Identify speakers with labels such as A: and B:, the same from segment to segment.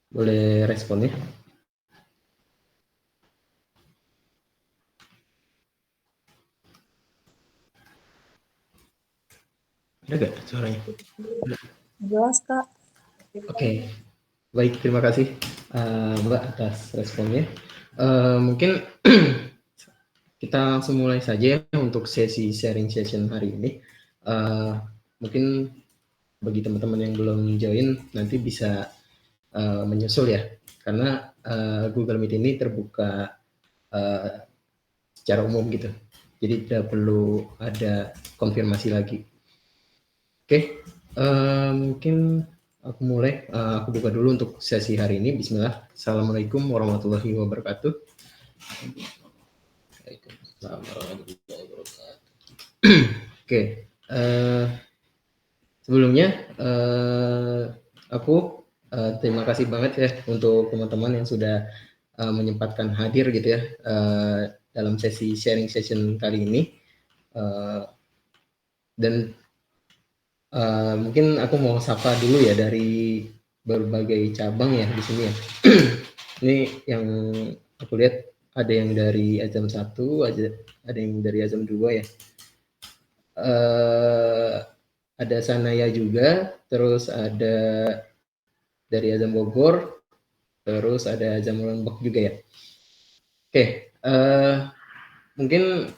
A: Boleh respon ya? Ada nggak suaranya?
B: Jelas, Kak.
A: Oke, baik, terima kasih Mbak atas responnya. Mungkin kita langsung mulai saja ya untuk sesi sharing session hari ini. Mungkin bagi teman-teman yang belum join nanti bisa menyusul ya, karena Google Meet ini terbuka secara umum gitu. Jadi tidak perlu ada konfirmasi lagi. Oke, mungkin aku mulai. Aku buka dulu untuk sesi hari ini. Bismillah. Assalamualaikum warahmatullahi wabarakatuh. Waalaikumsalam warahmatullahi wabarakatuh. Oke, sebelumnya aku terima kasih banget ya untuk teman-teman yang sudah menyempatkan hadir gitu ya dalam sesi sharing session kali ini. Dan mungkin aku mau sapa dulu ya dari berbagai cabang ya di sini ya. Ini yang aku lihat ada yang dari Azam 1, ada yang dari Azam 2 ya. Ada Sanaya juga, terus ada dari Azam Bogor, terus ada Azam Lombok juga ya. Oke, mungkin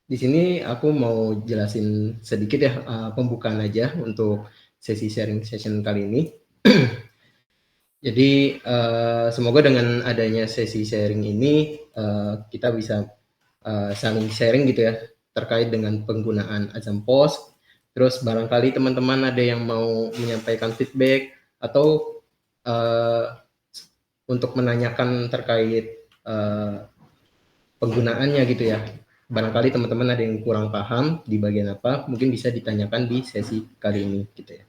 A: di sini aku mau jelasin sedikit ya pembukaan aja untuk sesi sharing session kali ini. Jadi semoga dengan adanya sesi sharing ini kita bisa saling sharing gitu ya terkait dengan penggunaan Azam Post. Terus barangkali teman-teman ada yang mau menyampaikan feedback atau untuk menanyakan terkait penggunaannya gitu ya. Barangkali teman-teman ada yang kurang paham di bagian apa, mungkin bisa ditanyakan di sesi kali ini gitu ya.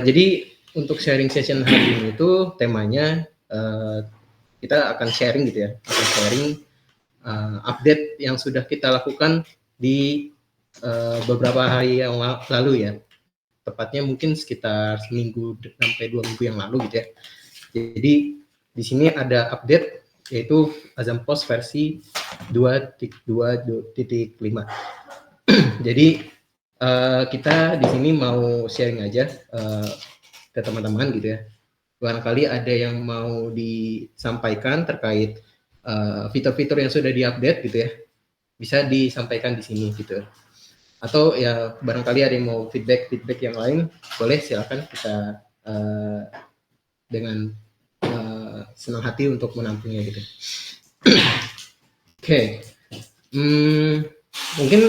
A: Jadi untuk sharing session hari ini itu temanya kita akan sharing gitu ya, akan sharing update yang sudah kita lakukan di beberapa hari yang lalu ya, tepatnya mungkin sekitar seminggu sampai 2 minggu yang lalu gitu ya. Jadi di sini ada update yaitu Azam Post versi 2.2.5. Jadi kita di sini mau sharing aja ke teman-teman gitu ya. Barangkali ada yang mau disampaikan terkait fitur-fitur yang sudah diupdate gitu ya. Bisa disampaikan di sini gitu. Atau ya barangkali ada yang mau feedback yang lain, boleh silakan kita dengan senang hati untuk menampungnya gitu. Oke, mungkin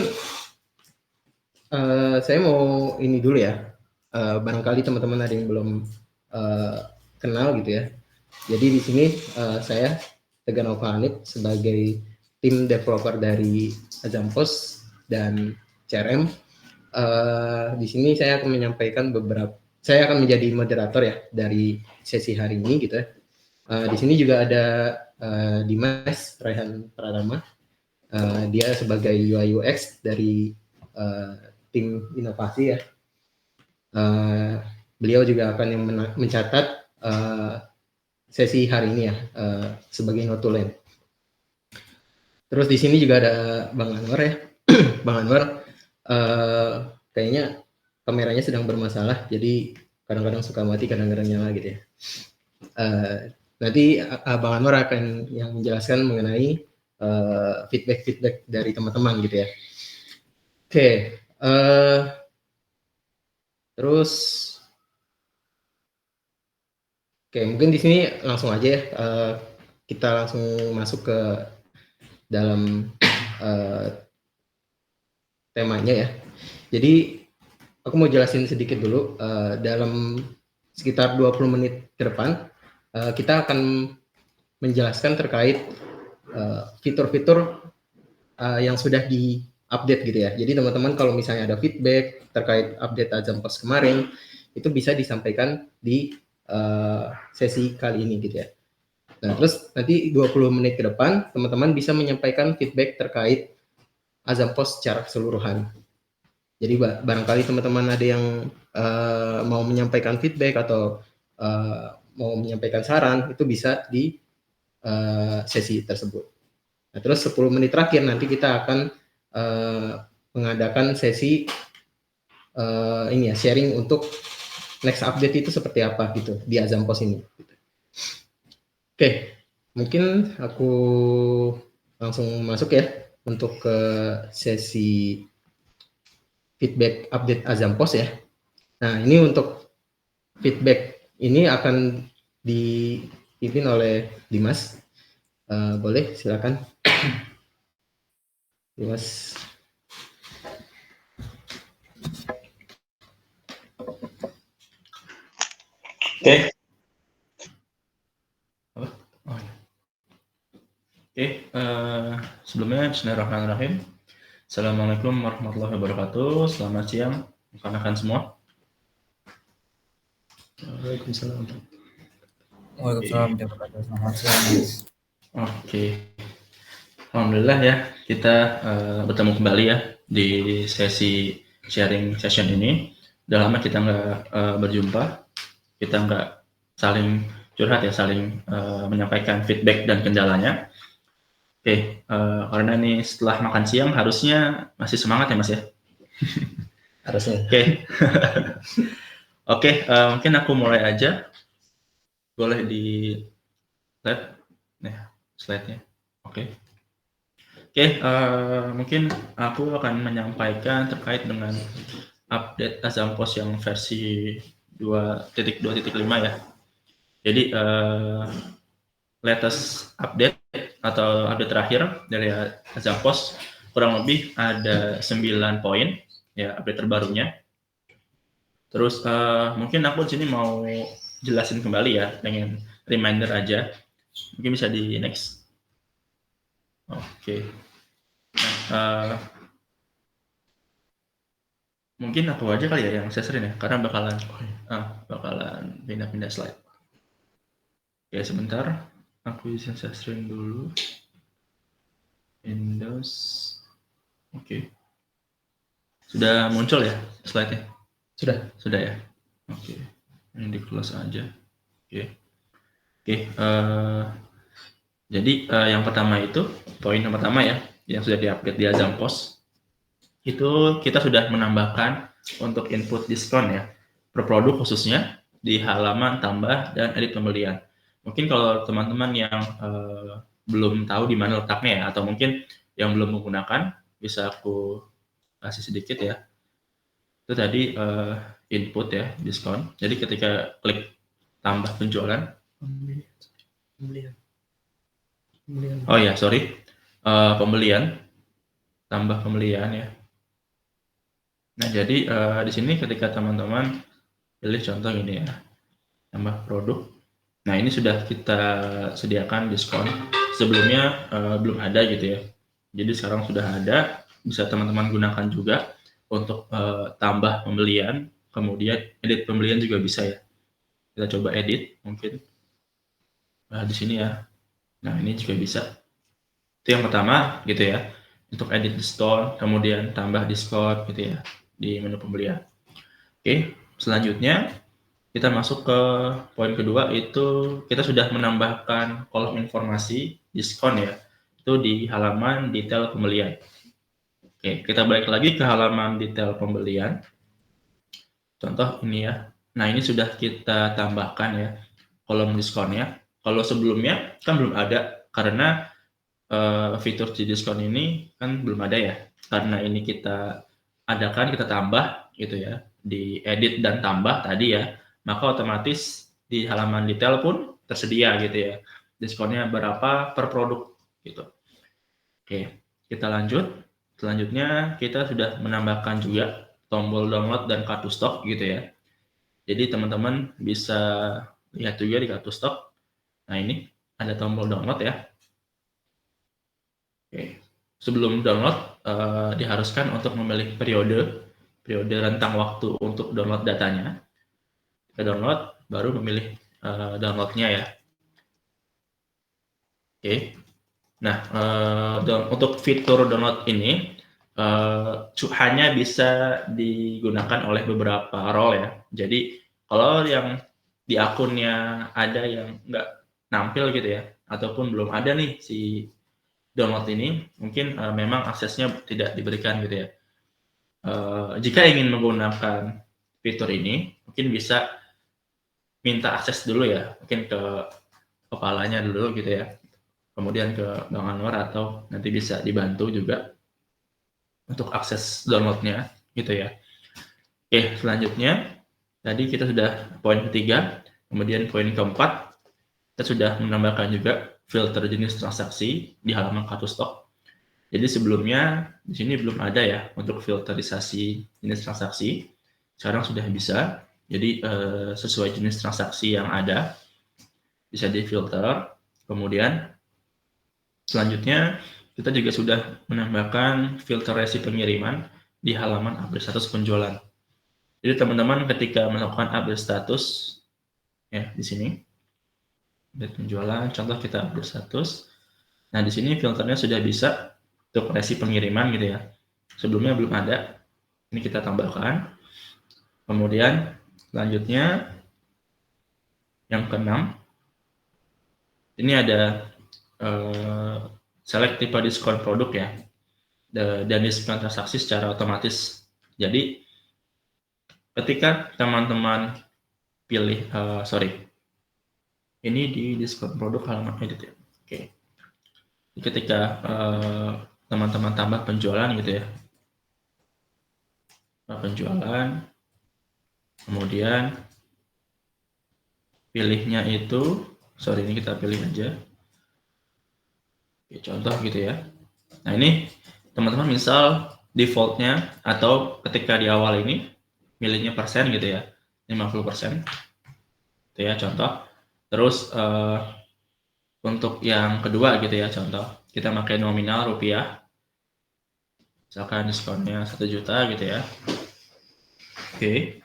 A: saya mau ini dulu ya. Barangkali teman-teman ada yang belum kenal gitu ya. Jadi di sini saya Tegan Hanif sebagai tim developer dari Azam Post dan CRM. Di sini saya akan menyampaikan saya akan menjadi moderator ya dari sesi hari ini gitu ya. Di sini juga ada Dimas Rehan Pradama. Dia sebagai UI UX dari tim inovasi ya. Beliau juga akan yang mencatat sesi hari ini ya sebagai notulen. Terus di sini juga ada Bang Anwar ya. Bang Anwar kayaknya kameranya sedang bermasalah, jadi kadang-kadang suka mati, kadang-kadang nyala gitu ya. Nanti Bang Anwar akan yang menjelaskan mengenai feedback dari teman-teman gitu ya. Oke, terus mungkin di sini langsung aja ya kita langsung masuk ke dalam temanya ya. Jadi aku mau jelasin sedikit dulu dalam sekitar 20 menit ke depan kita akan menjelaskan terkait fitur-fitur yang sudah di-update gitu ya. Jadi teman-teman kalau misalnya ada feedback terkait update Azam Post kemarin, itu bisa disampaikan di sesi kali ini gitu ya. Nah, terus nanti 20 menit ke depan, teman-teman bisa menyampaikan feedback terkait Azam Post secara keseluruhan. Jadi barangkali teman-teman ada yang mau menyampaikan feedback atau mau menyampaikan saran itu bisa di sesi tersebut. Nah, terus 10 menit terakhir nanti kita akan mengadakan sesi sharing untuk next update itu seperti apa gitu di Azampos ini. Oke, mungkin aku langsung masuk ya untuk ke sesi feedback update Azampos ya. Nah, ini untuk feedback ini akan dipimpin oleh Dimas. Boleh, silakan. Dimas.
C: Oke. Sebelumnya bismillahirrahmanirrahim. Assalamualaikum warahmatullahi wabarakatuh. Selamat siang rekan-rekan semua.
A: Waalaikumsalam.
D: Waalaikumsalam. Selamat siang, Mas.
C: Oke. Alhamdulillah ya, kita bertemu kembali ya di sesi sharing session ini. Udah lama kita nggak berjumpa, kita nggak saling curhat ya, saling menyampaikan feedback dan kendalanya. Oke, karena ini setelah makan siang harusnya masih semangat ya Mas ya?
A: Harusnya.
C: Oke. Oke, mungkin aku mulai aja. Boleh di slide-nya. Oke. Mungkin aku akan menyampaikan terkait dengan update Azampos yang versi 2.2.5 ya. Jadi latest update atau update terakhir dari Azampos kurang lebih ada 9 poin ya update terbarunya. Terus mungkin aku di sini mau jelasin kembali ya dengan reminder aja. Mungkin bisa di next. Oke. Nah, mungkin aku aja kali ya yang sharing ya, karena bakalan pindah-pindah slide. Oke, sebentar. Aku bisa sharing dulu. Windows. Oke. Sudah muncul ya slide-nya? Sudah ya. Oke. Ini di close aja. Oke. Jadi yang pertama itu poin yang pertama ya, yang sudah diupdate di Azampos itu kita sudah menambahkan untuk input diskon ya per produk khususnya di halaman tambah dan edit pembelian. Mungkin kalau teman-teman yang belum tahu di mana letaknya ya, atau mungkin yang belum menggunakan bisa aku kasih sedikit ya. Itu tadi input ya diskon. Jadi ketika klik tambah penjualan. Oh ya, sorry. Pembelian. Tambah pembelian ya. Nah, jadi di sini ketika teman-teman pilih contoh ini ya. Tambah produk. Nah, ini sudah kita sediakan diskon. Sebelumnya belum ada gitu ya. Jadi sekarang sudah ada, bisa teman-teman gunakan juga untuk tambah pembelian, kemudian edit pembelian juga bisa ya. Kita coba edit mungkin. Nah, di sini ya. Nah, ini juga bisa. Itu yang pertama gitu ya. Untuk edit diskon, kemudian tambah diskon gitu ya di menu pembelian. Oke, selanjutnya kita masuk ke poin kedua, itu kita sudah menambahkan kolom informasi diskon ya. Itu di halaman detail pembelian. Oke, kita balik lagi ke halaman detail pembelian. Contoh ini ya. Nah, ini sudah kita tambahkan ya kolom diskonnya. Kalau sebelumnya kan belum ada karena fitur di diskon ini kan belum ada ya. Karena ini kita adakan, kita tambah gitu ya. Di edit dan tambah tadi ya. Maka otomatis di halaman detail pun tersedia gitu ya. Diskonnya berapa per produk gitu. Oke, kita lanjut. Selanjutnya kita sudah menambahkan juga tombol download dan kartu stok gitu ya. Jadi teman-teman bisa lihat juga di kartu stok. Nah, ini ada tombol download ya. Oke. Sebelum download diharuskan untuk memilih periode rentang waktu untuk download datanya. Kita download baru memilih downloadnya ya. Oke. Nah, untuk fitur download ini hanya bisa digunakan oleh beberapa role ya. Jadi kalau yang di akunnya ada yang nggak nampil gitu ya, ataupun belum ada nih si download ini, mungkin memang aksesnya tidak diberikan gitu ya. Jika ingin menggunakan fitur ini, mungkin bisa minta akses dulu ya, mungkin ke kepalanya dulu gitu ya, kemudian ke Bang Anwar, atau nanti bisa dibantu juga untuk akses downloadnya gitu ya. Oke, selanjutnya tadi kita sudah poin ketiga, kemudian poin keempat kita sudah menambahkan juga filter jenis transaksi di halaman kartu stok. Jadi sebelumnya di sini belum ada ya untuk filterisasi jenis transaksi. Sekarang sudah bisa. Jadi sesuai jenis transaksi yang ada bisa difilter. Kemudian selanjutnya kita juga sudah menambahkan filterasi pengiriman di halaman update status penjualan. Jadi teman-teman ketika melakukan update status ya di sini update penjualan, contoh kita update status. Nah di sini filternya sudah bisa untuk resi pengiriman gitu ya. Sebelumnya belum ada. Ini kita tambahkan. Kemudian selanjutnya yang keenam, ini ada select tipe diskon produk ya, dan diskon transaksi secara otomatis. Jadi ketika teman-teman pilih, ini di diskon produk halaman edit ya. Oke. Ketika teman-teman tambah penjualan gitu ya, penjualan, kemudian pilihnya itu, ini kita pilih aja. Oke, contoh gitu ya. Nah ini teman-teman misal defaultnya atau ketika di awal ini milihnya persen gitu ya, 50%. Itu ya contoh. Terus untuk yang kedua gitu ya, contoh kita pakai nominal rupiah, misalkan diskonnya 1 juta gitu ya. Oke.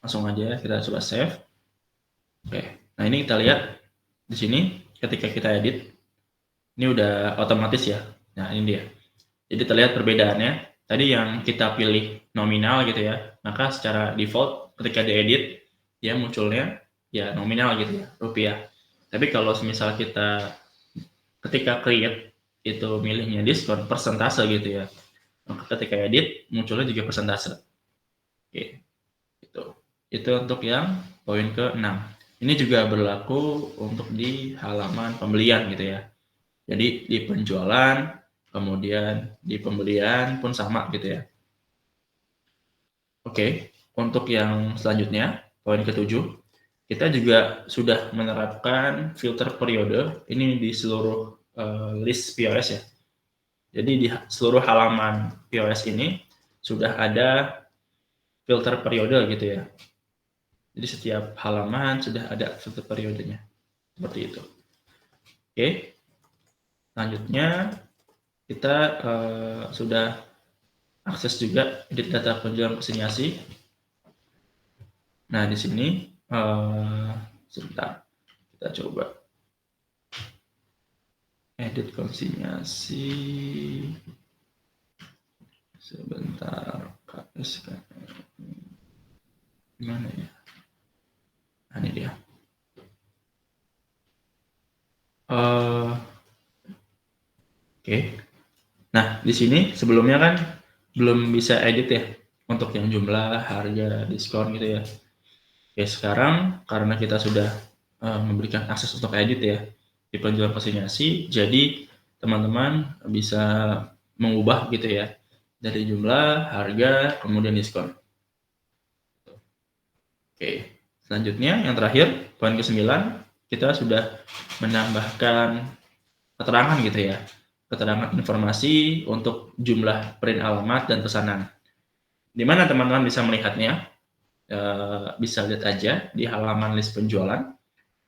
C: Langsung aja kita coba save. Oke. Nah ini kita lihat di sini ketika kita edit, ini udah otomatis ya. Nah ini dia. Jadi terlihat perbedaannya. Tadi yang kita pilih nominal gitu ya, maka secara default ketika diedit dia munculnya ya nominal gitu ya, rupiah. Tapi kalau misal kita ketika create itu milihnya diskon persentase gitu ya, maka ketika edit munculnya juga persentase. Oke. Itu untuk yang poin ke-6. Ini juga berlaku untuk di halaman pembelian gitu ya. Jadi di penjualan, kemudian di pembelian pun sama gitu ya. Oke, untuk yang selanjutnya, poin ke-7, kita juga sudah menerapkan filter periode ini di seluruh list POS ya. Jadi di seluruh halaman POS ini sudah ada filter periode gitu ya. Jadi setiap halaman sudah ada filter periodenya. Seperti itu. Oke. Selanjutnya kita sudah akses juga edit data penjualan konsinyasi. Nah, di sini sebentar. Kita coba edit konsinyasi. Sebentar. Gimana ya? Nah, ini dia. Oke. Nah, di sini sebelumnya kan belum bisa edit ya untuk yang jumlah, harga, diskon gitu ya. Oke, sekarang karena kita sudah memberikan akses untuk edit ya di penjualan konsinyasi, jadi teman-teman bisa mengubah gitu ya dari jumlah, harga, kemudian diskon. Oke. Selanjutnya, yang terakhir, poin ke-9, kita sudah menambahkan keterangan gitu ya. Keterangan informasi untuk jumlah print alamat dan pesanan. Di mana teman-teman bisa melihatnya? Bisa lihat aja di halaman list penjualan.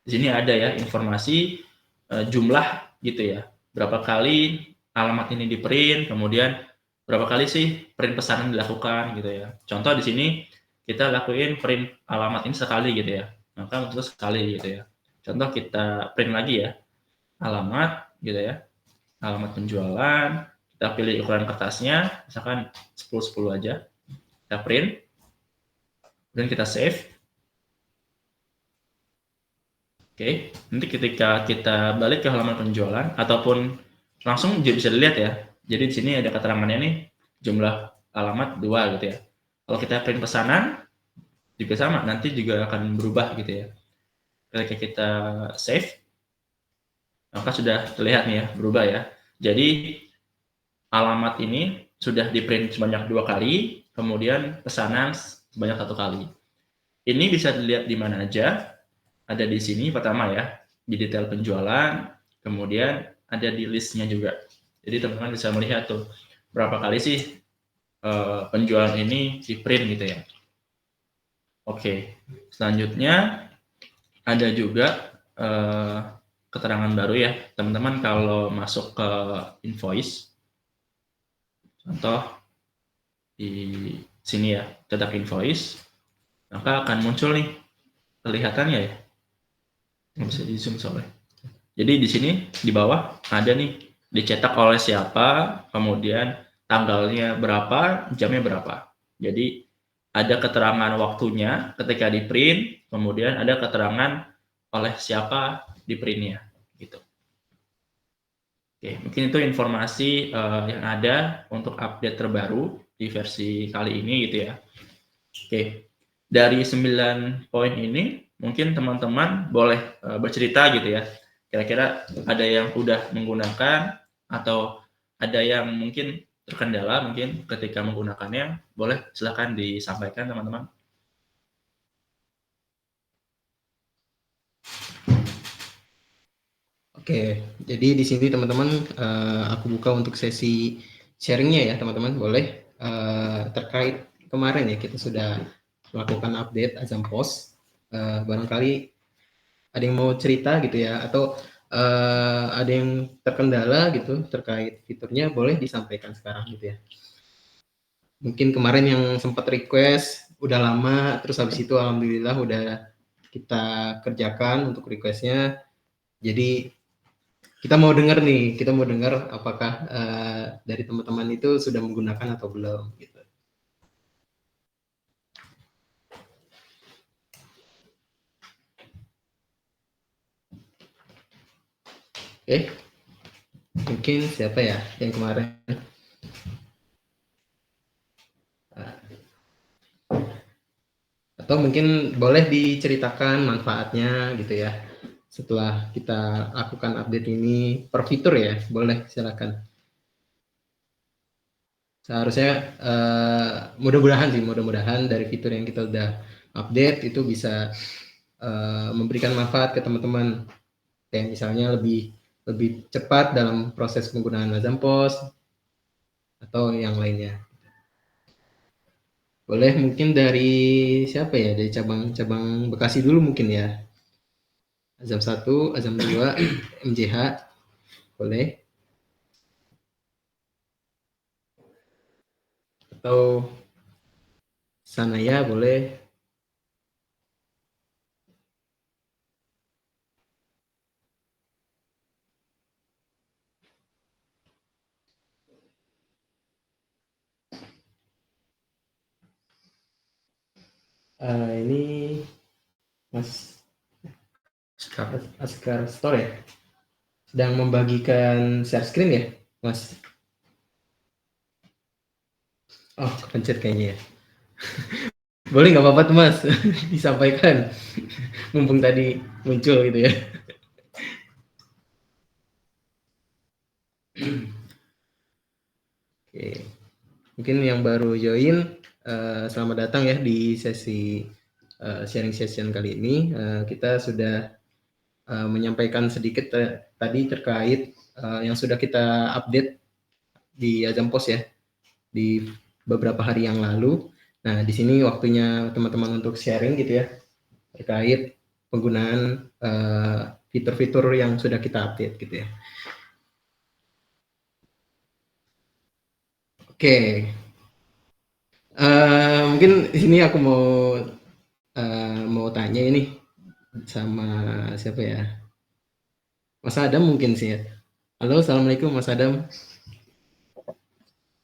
C: Di sini ada ya informasi jumlah gitu ya. Berapa kali alamat ini di print, kemudian berapa kali sih print pesanan dilakukan gitu ya. Contoh di sini kita lakuin print alamat ini sekali gitu ya, maka muncul sekali gitu ya. Contoh kita print lagi ya, alamat gitu ya, alamat penjualan, kita pilih ukuran kertasnya, misalkan 10-10 aja, kita print. kemudian kita save. Oke, nanti ketika kita balik ke halaman penjualan ataupun langsung bisa dilihat ya. Jadi di sini ada keterangannya nih, jumlah alamat 2 gitu ya. Kalau kita print pesanan juga sama, nanti juga akan berubah gitu ya. Ketika kita save, maka sudah terlihat nih ya, berubah ya. Jadi alamat ini sudah di print sebanyak 2 kali, kemudian pesanan sebanyak 1 kali. Ini bisa dilihat di mana aja. Ada di sini pertama ya, di detail penjualan, kemudian ada di listnya juga. Jadi teman-teman bisa melihat tuh berapa kali sih penjualan ini di print gitu ya. Oke, selanjutnya ada juga keterangan baru ya, teman-teman kalau masuk ke invoice, contoh di sini ya, cetak invoice, maka akan muncul nih kelihatannya ya. Nggak bisa di zoom soalnya. Jadi di sini di bawah ada nih dicetak oleh siapa, kemudian tanggalnya berapa, jamnya berapa. Jadi ada keterangan waktunya ketika di print, kemudian ada keterangan oleh siapa di printnya, gitu. Oke, mungkin itu informasi yang ada untuk update terbaru di versi kali ini gitu ya. Oke, dari 9 poin ini mungkin teman-teman boleh bercerita gitu ya. Kira-kira ada yang udah menggunakan atau ada yang mungkin terkendala mungkin ketika menggunakannya, boleh silakan disampaikan teman-teman.
A: Oke, jadi di sini teman-teman aku buka untuk sesi sharingnya ya teman-teman, boleh terkait kemarin ya kita sudah melakukan update Azam Post. Barangkali ada yang mau cerita gitu ya, atau ada yang terkendala gitu terkait fiturnya, boleh disampaikan sekarang gitu ya. Mungkin kemarin yang sempat request udah lama, terus habis itu alhamdulillah udah kita kerjakan untuk requestnya. Jadi kita mau dengar nih, kita mau dengar apakah dari teman-teman itu sudah menggunakan atau belum gitu. Oke, mungkin siapa ya yang kemarin? Atau mungkin boleh diceritakan manfaatnya gitu ya. Setelah kita lakukan update ini per fitur ya, boleh silakan. Seharusnya mudah-mudahan dari fitur yang kita udah update itu bisa memberikan manfaat ke teman-teman. Kayak misalnya lebih cepat dalam proses penggunaan Azam Post atau yang lainnya. Boleh mungkin dari siapa ya? Dari cabang Bekasi dulu mungkin ya. Azam 1, Azam 2, MJH. Boleh. Atau Sanaya boleh. Ini Mas Askar Store ya, sedang membagikan share screen ya, Mas? Oh, kepencet kayaknya ya. Boleh nggak apa-apa tuh Mas, disampaikan, mumpung tadi muncul gitu ya. Oke, mungkin yang baru join, selamat datang ya di sesi sharing session kali ini. Kita sudah menyampaikan sedikit tadi terkait yang sudah kita update di Azam Post ya di beberapa hari yang lalu. Nah, di sini waktunya teman-teman untuk sharing gitu ya terkait penggunaan fitur-fitur yang sudah kita update gitu ya. Oke, mungkin di sini aku mau tanya ini sama siapa ya? Mas Adam mungkin sih ya. Halo, assalamualaikum Mas Adam.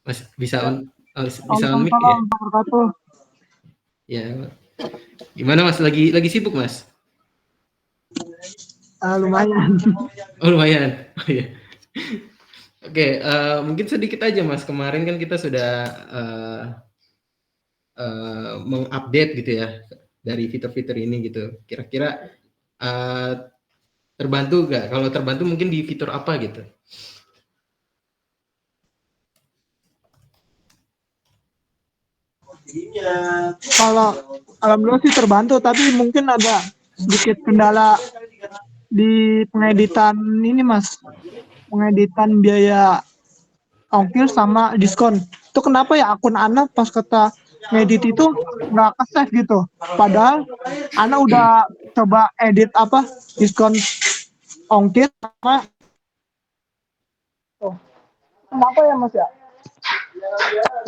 A: Mas bisa bisa on mic ya? Ya, Gimana Mas? Lagi sibuk Mas?
E: Lumayan.
A: Oh lumayan. Oh, iya. Oke, mungkin sedikit aja Mas. Kemarin kan kita sudah mengupdate gitu ya dari fitur-fitur ini gitu. Kira-kira terbantu nggak? Kalau terbantu mungkin di fitur apa gitu?
E: Kalau alhamdulillah sih terbantu, tapi mungkin ada sedikit kendala di pengeditan ini Mas. Pengeditan biaya ongkir sama diskon. Itu kenapa ya akun Ana pas kata ngedit itu nggak ke-save gitu. Padahal Ana udah coba edit apa diskon ongkir sama oh. Kenapa ya Mas ya?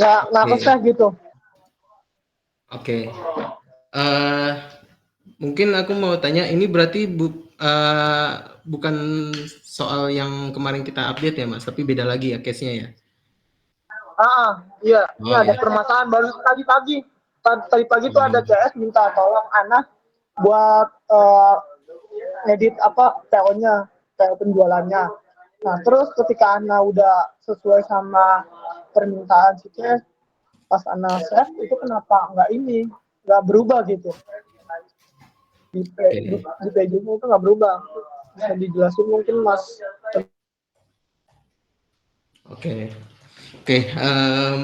E: Nggak
A: Oke.
E: ke-save gitu.
A: Oke. Mungkin aku mau tanya, ini berarti bukan soal yang kemarin kita update ya Mas, tapi beda lagi ya case-nya ya?
E: Iya. Ini
A: Oh
E: ada
A: ya.
E: permasalahan baru tadi pagi. Tadi pagi tuh ada
A: Hmm.
E: CS minta tolong Ana buat edit apa PO-nya, PO penjualannya. Nah, terus ketika Ana udah sesuai sama permintaan si CS, pas Ana save itu kenapa nggak berubah gitu. Di page-nya itu nggak berubah. Bisa dijelasin mungkin Mas.
A: Oke.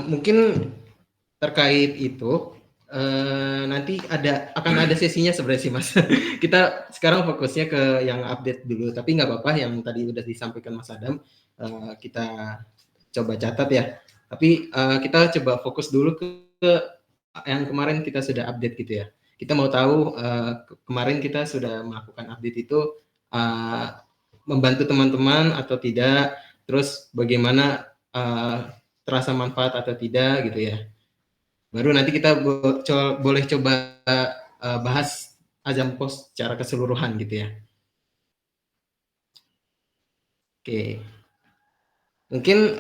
A: Mungkin terkait itu nanti akan ada sesinya sebenarnya sih Mas. Kita sekarang fokusnya ke yang update dulu, tapi nggak apa-apa yang tadi udah disampaikan Mas Adam, kita coba catat ya. Tapi kita coba fokus dulu ke yang kemarin kita sudah update gitu ya. Kita mau tahu kemarin kita sudah melakukan update itu membantu teman-teman atau tidak, terus bagaimana terasa manfaat atau tidak gitu ya. Baru nanti kita boleh coba bahas Azam Post secara keseluruhan gitu ya. Oke. Mungkin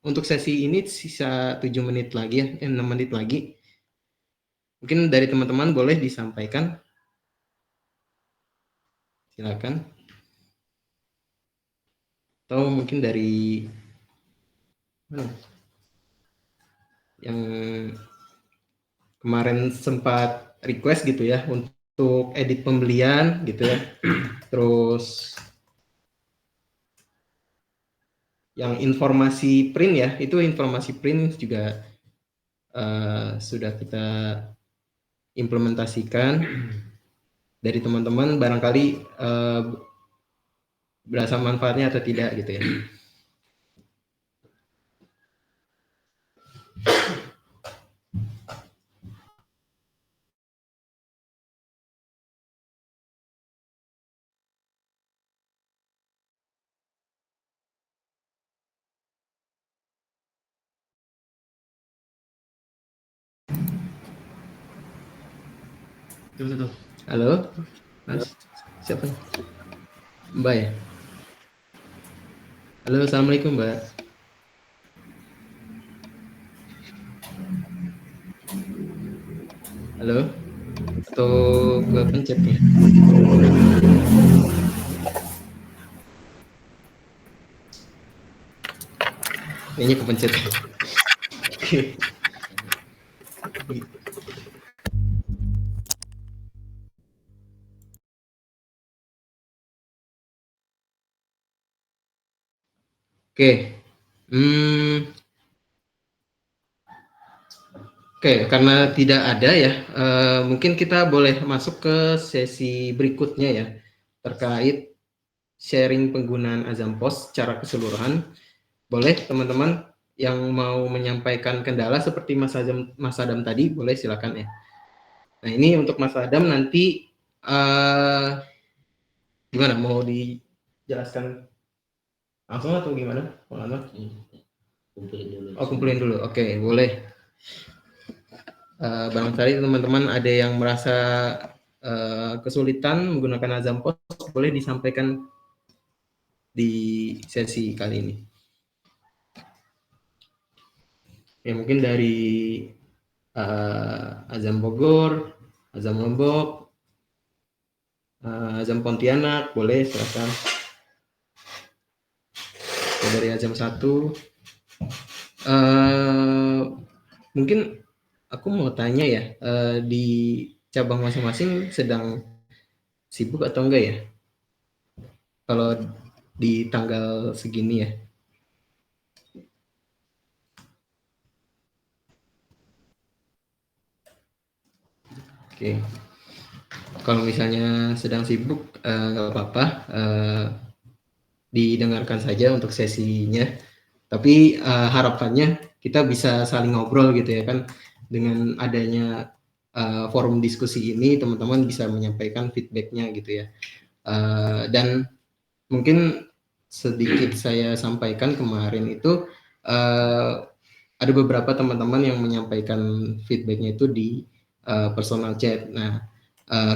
A: untuk sesi ini sisa 7 menit lagi ya, 6 menit lagi. Mungkin dari teman-teman boleh disampaikan. Silakan. Atau mungkin dari yang kemarin sempat request gitu ya untuk edit pembelian gitu ya. Terus yang informasi print ya, itu informasi print juga sudah kita implementasikan dari teman-teman, barangkali berasa manfaatnya atau tidak gitu ya.
C: Tuh.
A: Halo, Mas, siapa? Mbak ya? Halo, Assalamualaikum Mbak. Halo, atau gue pencet ya? Kayaknya kepencet. Oke. Oke. Oke, karena tidak ada ya, mungkin kita boleh masuk ke sesi berikutnya ya, terkait sharing penggunaan Azam Post secara keseluruhan. Boleh teman-teman yang mau menyampaikan kendala seperti Mas Adam tadi, boleh silakan ya. Nah ini untuk Mas Adam nanti gimana, mau dijelaskan langsung atau gimana? Kumpulin dulu. Oke, boleh. Barangkali teman-teman ada yang merasa kesulitan menggunakan Azam Post, boleh disampaikan di sesi kali ini. Ya mungkin dari Azam Bogor, Azam Lombok, Azam Pontianak, boleh silakan. Dari Azam 1. Mungkin aku mau tanya ya, di cabang masing-masing sedang sibuk atau enggak ya? Kalau di tanggal segini ya. Oke. Kalau misalnya sedang sibuk, nggak apa-apa, didengarkan saja untuk sesinya. Tapi harapannya kita bisa saling ngobrol gitu ya kan, dengan adanya forum diskusi ini teman-teman bisa menyampaikan feedbacknya gitu ya. Dan mungkin sedikit saya sampaikan kemarin itu ada beberapa teman-teman yang menyampaikan feedbacknya itu di personal chat. Nah,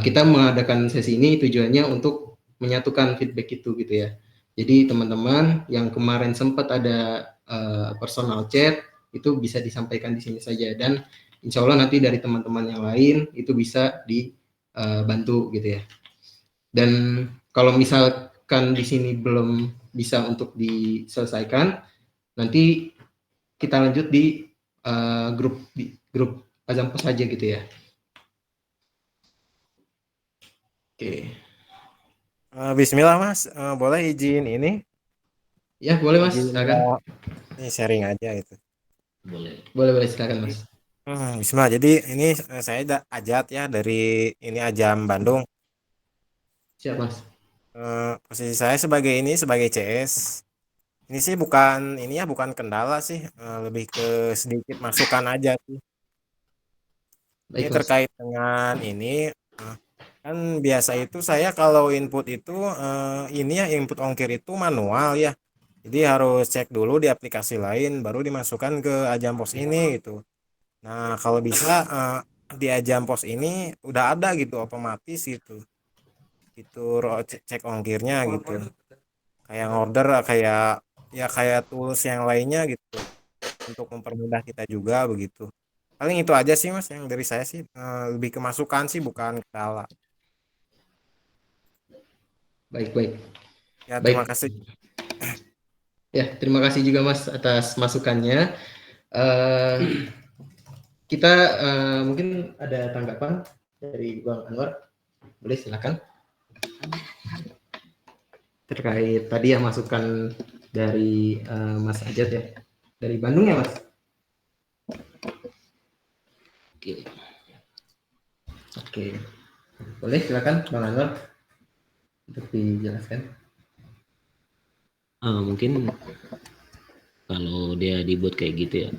A: kita mengadakan sesi ini tujuannya untuk menyatukan feedback itu gitu ya. Jadi teman-teman yang kemarin sempat ada personal chat itu bisa disampaikan di sini saja, dan insya Allah nanti dari teman-teman yang lain itu bisa dibantu gitu ya. Dan kalau misalkan di sini belum bisa untuk diselesaikan, nanti kita lanjut di grup Azam Pos aja gitu ya. Oke.
F: Bismillah Mas, boleh izin ini?
A: Ya boleh Mas,
F: Izin
A: silakan.
F: ini sharing aja itu.
A: Boleh silakan Mas.
F: Bismillah. Jadi ini saya Ajat ya dari ini Ajam Bandung.
A: Siap Mas.
F: Posisi saya sebagai CS. Ini sih bukan kendala sih, lebih ke sedikit masukan aja sih. Ini
A: Baik Mas.
F: terkait dengan ini kan biasa itu saya kalau input itu input ongkir itu manual ya. Jadi harus cek dulu di aplikasi lain baru dimasukkan ke Ajam Pos ini gitu. Nah, kalau bisa di Ajam Pos ini udah ada gitu otomatis gitu. Itu cek ongkirnya gitu. Kayak order kayak tools yang lainnya gitu untuk mempermudah kita juga begitu. Paling itu aja sih Mas yang dari saya sih, lebih ke masukan sih bukan kendala.
A: Baik.
F: Ya, terima kasih.
A: Ya, terima kasih juga Mas atas masukannya. Kita mungkin ada tanggapan dari Bang Anwar, boleh silakan. Terkait tadi ya masukan dari Mas Ajat ya, dari Bandung ya Mas. Oke. Boleh silakan Bang Anwar untuk dijelaskan.
G: Mungkin kalau dia dibuat kayak gitu ya,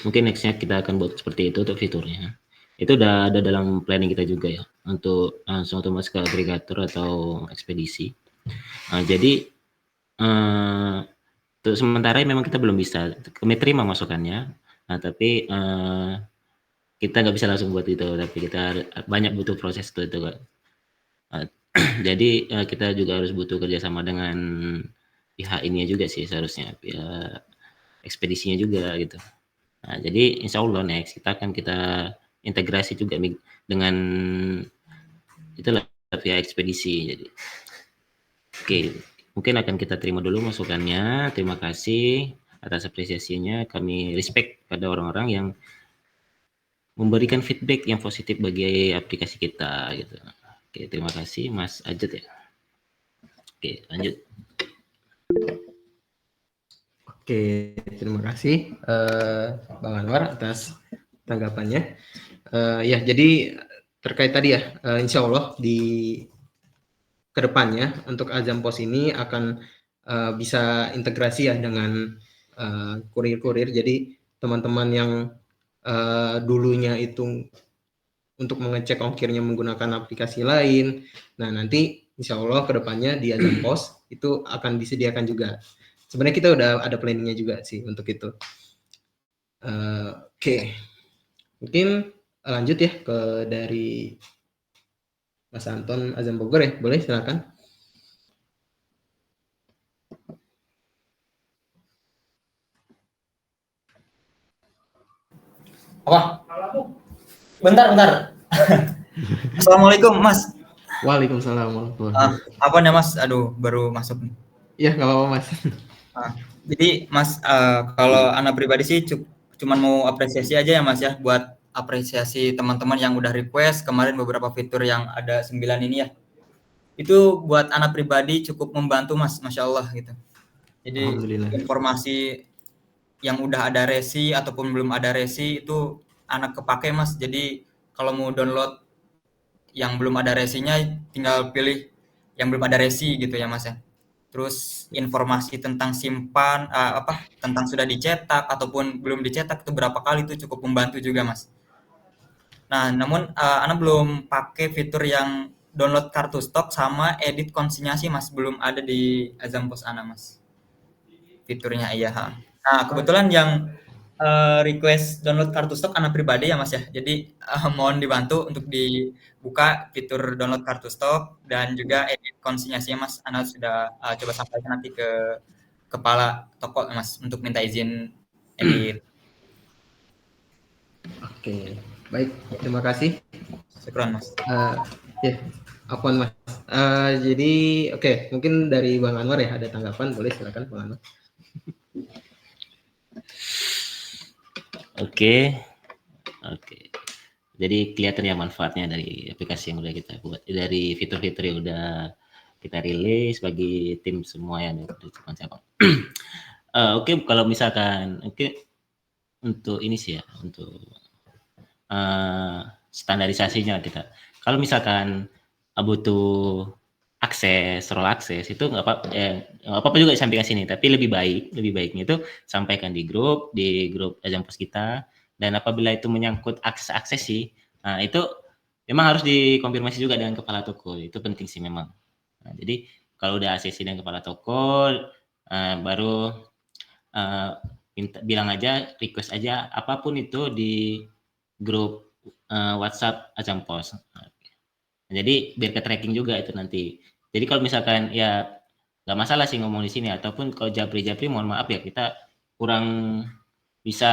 G: mungkin nextnya kita akan buat seperti itu untuk fiturnya. Itu udah ada dalam planning kita juga ya, untuk langsung otomatis ke agregator atau ekspedisi. Jadi untuk sementara memang kita belum bisa, kami terima masukannya, tapi kita nggak bisa langsung buat itu, tapi kita banyak butuh proses itu kan. Jadi kita juga harus butuh kerjasama dengan pihak ini juga sih seharusnya, pihak ekspedisinya juga gitu. Nah, jadi insya Allah next kita integrasi juga dengan itulah pihak ekspedisi. Jadi oke, mungkin akan kita terima dulu masukannya. Terima kasih atas apresiasinya. Kami respect pada orang-orang yang memberikan feedback yang positif bagi aplikasi kita gitu. Oke, terima kasih Mas Ajat ya. Oke, lanjut.
A: Oke, terima kasih Bang Anwar atas tanggapannya. Ya, jadi terkait tadi ya, insya Allah di kedepannya untuk Azam Pos ini akan bisa integrasi ya dengan kurir-kurir. Jadi teman-teman yang dulunya itu untuk mengecek ongkirnya menggunakan aplikasi lain, nah nanti insya Allah kedepannya di Azam Pos itu akan disediakan juga. Sebenarnya kita udah ada planningnya juga sih untuk itu. Oke. Mungkin lanjut ya ke dari Mas Anton Azam Bogor ya, boleh silakan.
H: Apa? Bentar.
D: Assalamualaikum Mas.
A: Waalaikumsalam warahmatullahi
D: Ah,
A: wabarakatuh.
D: apa nih Mas? Aduh, baru masuk nih.
A: Ya, nggak apa-apa, Mas.
D: Jadi Mas, kalau anak pribadi sih cuman mau apresiasi aja ya Mas ya, buat apresiasi teman-teman yang udah request kemarin beberapa fitur yang ada 9 ini ya. Itu buat anak pribadi cukup membantu Mas, Masya Allah gitu. Jadi
A: Alhamdulillah.
D: informasi yang udah ada resi ataupun belum ada resi itu anak kepake Mas. Jadi kalau mau download yang belum ada resinya tinggal pilih yang belum ada resi gitu ya Mas ya. Terus informasi tentang simpan tentang sudah dicetak ataupun belum dicetak itu berapa kali itu cukup membantu juga Mas. Nah, namun Ana belum pakai fitur yang download kartu stok sama edit konsinyasi Mas, belum ada di Azampos Ana Mas. Fiturnya iya. Nah, kebetulan yang request download kartu stok anak pribadi ya Mas ya. Jadi mohon dibantu untuk dibuka fitur download kartu stok dan juga edit konsinyasinya Mas. Ana sudah coba sampaikan nanti ke kepala toko Mas untuk minta izin edit.
A: Oke, baik. Terima kasih.
D: Syukran Mas.
A: Ya, apaan Mas? Jadi, oke, mungkin dari Bang Anwar ya ada tanggapan, boleh silakan Bang Anwar.
G: Oke. Jadi kelihatan ya manfaatnya dari aplikasi yang udah kita buat, dari fitur-fitur yang udah kita rilis bagi tim semua yang ada di cabang-cabang. Oke, kalau misalkan untuk ini sih ya, untuk standarisasinya kita. Kalau misalkan butuh role akses itu nggak apa-apa juga disampaikan sini, tapi lebih baiknya itu sampaikan di grup Azampos kita. Dan apabila itu menyangkut akses sih, nah itu memang harus dikonfirmasi juga dengan kepala toko, itu penting sih memang. Nah, jadi kalau udah ACC dengan kepala toko, baru bilang aja, request aja apapun itu di grup WhatsApp Azampos. Jadi biar ke tracking juga itu nanti. Jadi kalau misalkan ya nggak masalah sih ngomong di sini, ataupun kalau japri mohon maaf ya, kita kurang bisa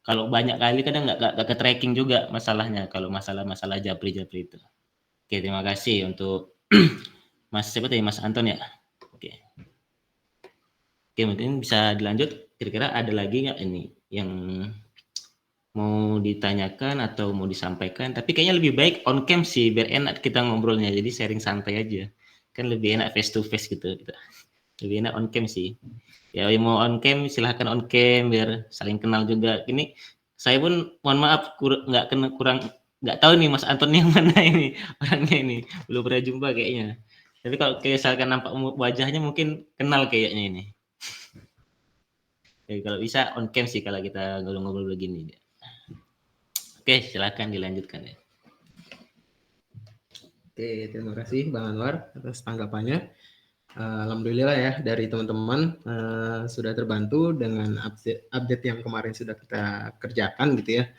G: kalau banyak kali kadang nggak ke tracking juga masalahnya kalau masalah japri itu. Oke, terima kasih untuk Mas siapa tadi, Mas Anton ya. Oke, mungkin bisa dilanjut. Kira-kira ada lagi nggak ini yang mau ditanyakan atau mau disampaikan? Tapi kayaknya lebih baik on cam sih, biar enak kita ngobrolnya. Jadi sharing santai aja. Kan lebih enak face to face gitu. Lebih enak on cam sih. Ya mau on cam silahkan on cam biar saling kenal juga. Ini saya pun mohon maaf nggak tahu nih Mas Anton yang mana ini orangnya ini, belum pernah jumpa kayaknya. Tapi kalau misalkan nampak wajahnya mungkin kenal kayaknya ini. Jadi kalau bisa on cam sih kalau kita ngobrol-ngobrol begini. Oke, silakan dilanjutkan ya.
A: Oke, terima kasih Bang Anwar atas tanggapannya. Alhamdulillah ya dari teman-teman sudah terbantu dengan update yang kemarin sudah kita kerjakan gitu ya.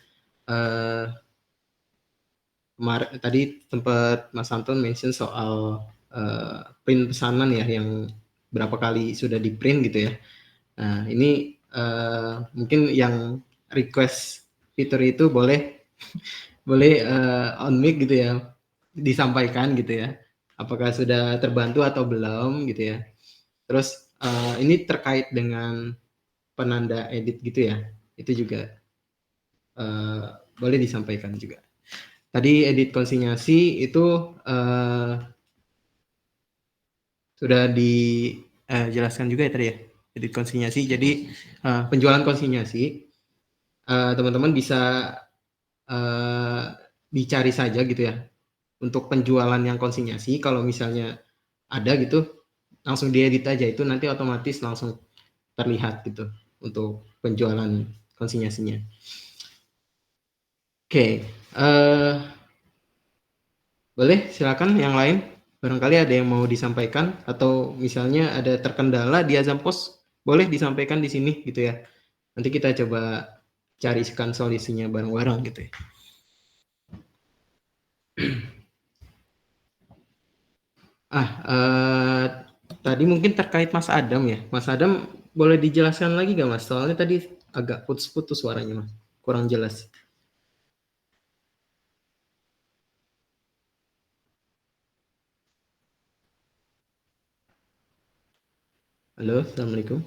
A: Tadi sempat Mas Anton mention soal print pesanan ya yang berapa kali sudah di print gitu ya. Nah ini mungkin yang request fitur itu boleh on mic gitu ya, disampaikan gitu ya. Apakah sudah terbantu atau belum gitu ya. Terus ini terkait dengan penanda edit gitu ya. Itu juga boleh disampaikan juga. Tadi edit konsinyasi itu sudah dijelaskan juga ya tadi ya. Edit konsinyasi. Jadi penjualan konsinyasi teman-teman bisa dicari saja gitu ya. Untuk penjualan yang konsinyasi, kalau misalnya ada gitu, langsung diedit aja, itu nanti otomatis langsung terlihat gitu untuk penjualan konsinyasinya. Oke, boleh silakan yang lain, barangkali ada yang mau disampaikan atau misalnya ada terkendala di Azampos, boleh disampaikan di sini gitu ya. Nanti kita coba carikan solusinya bareng-bareng gitu ya. Tadi mungkin terkait Mas Adam ya. Mas Adam boleh dijelaskan lagi gak Mas? Soalnya tadi agak putus-putus suaranya Mas. Kurang jelas. Halo, assalamualaikum.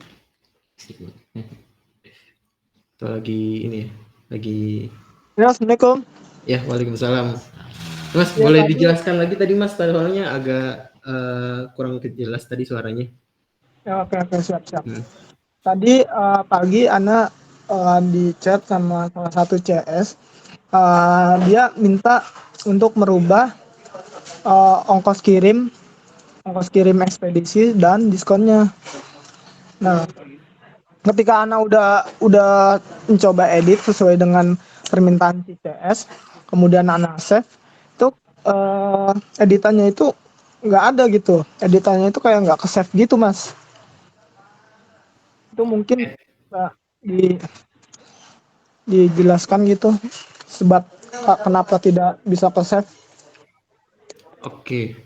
A: Atau lagi ini ya, lagi
E: Ya, Assalamualaikum.
A: ya, waalaikumsalam. Mas,
E: Ya,
A: boleh
E: tadi,
A: dijelaskan lagi tadi Mas, soalnya agak kurang jelas tadi suaranya.
E: ya, oke, siap.
A: Hmm.
E: Tadi pagi Ana di chat sama salah satu CS. Dia minta untuk merubah ongkos kirim ekspedisi dan diskonnya. Nah, ketika Ana udah mencoba edit sesuai dengan permintaan si CS, kemudian Ana save, itu editannya itu nggak ada gitu. Editannya itu kayak nggak ke save gitu, Mas. Itu mungkin di dijelaskan gitu sebab kenapa tidak bisa ke save.
A: Oke.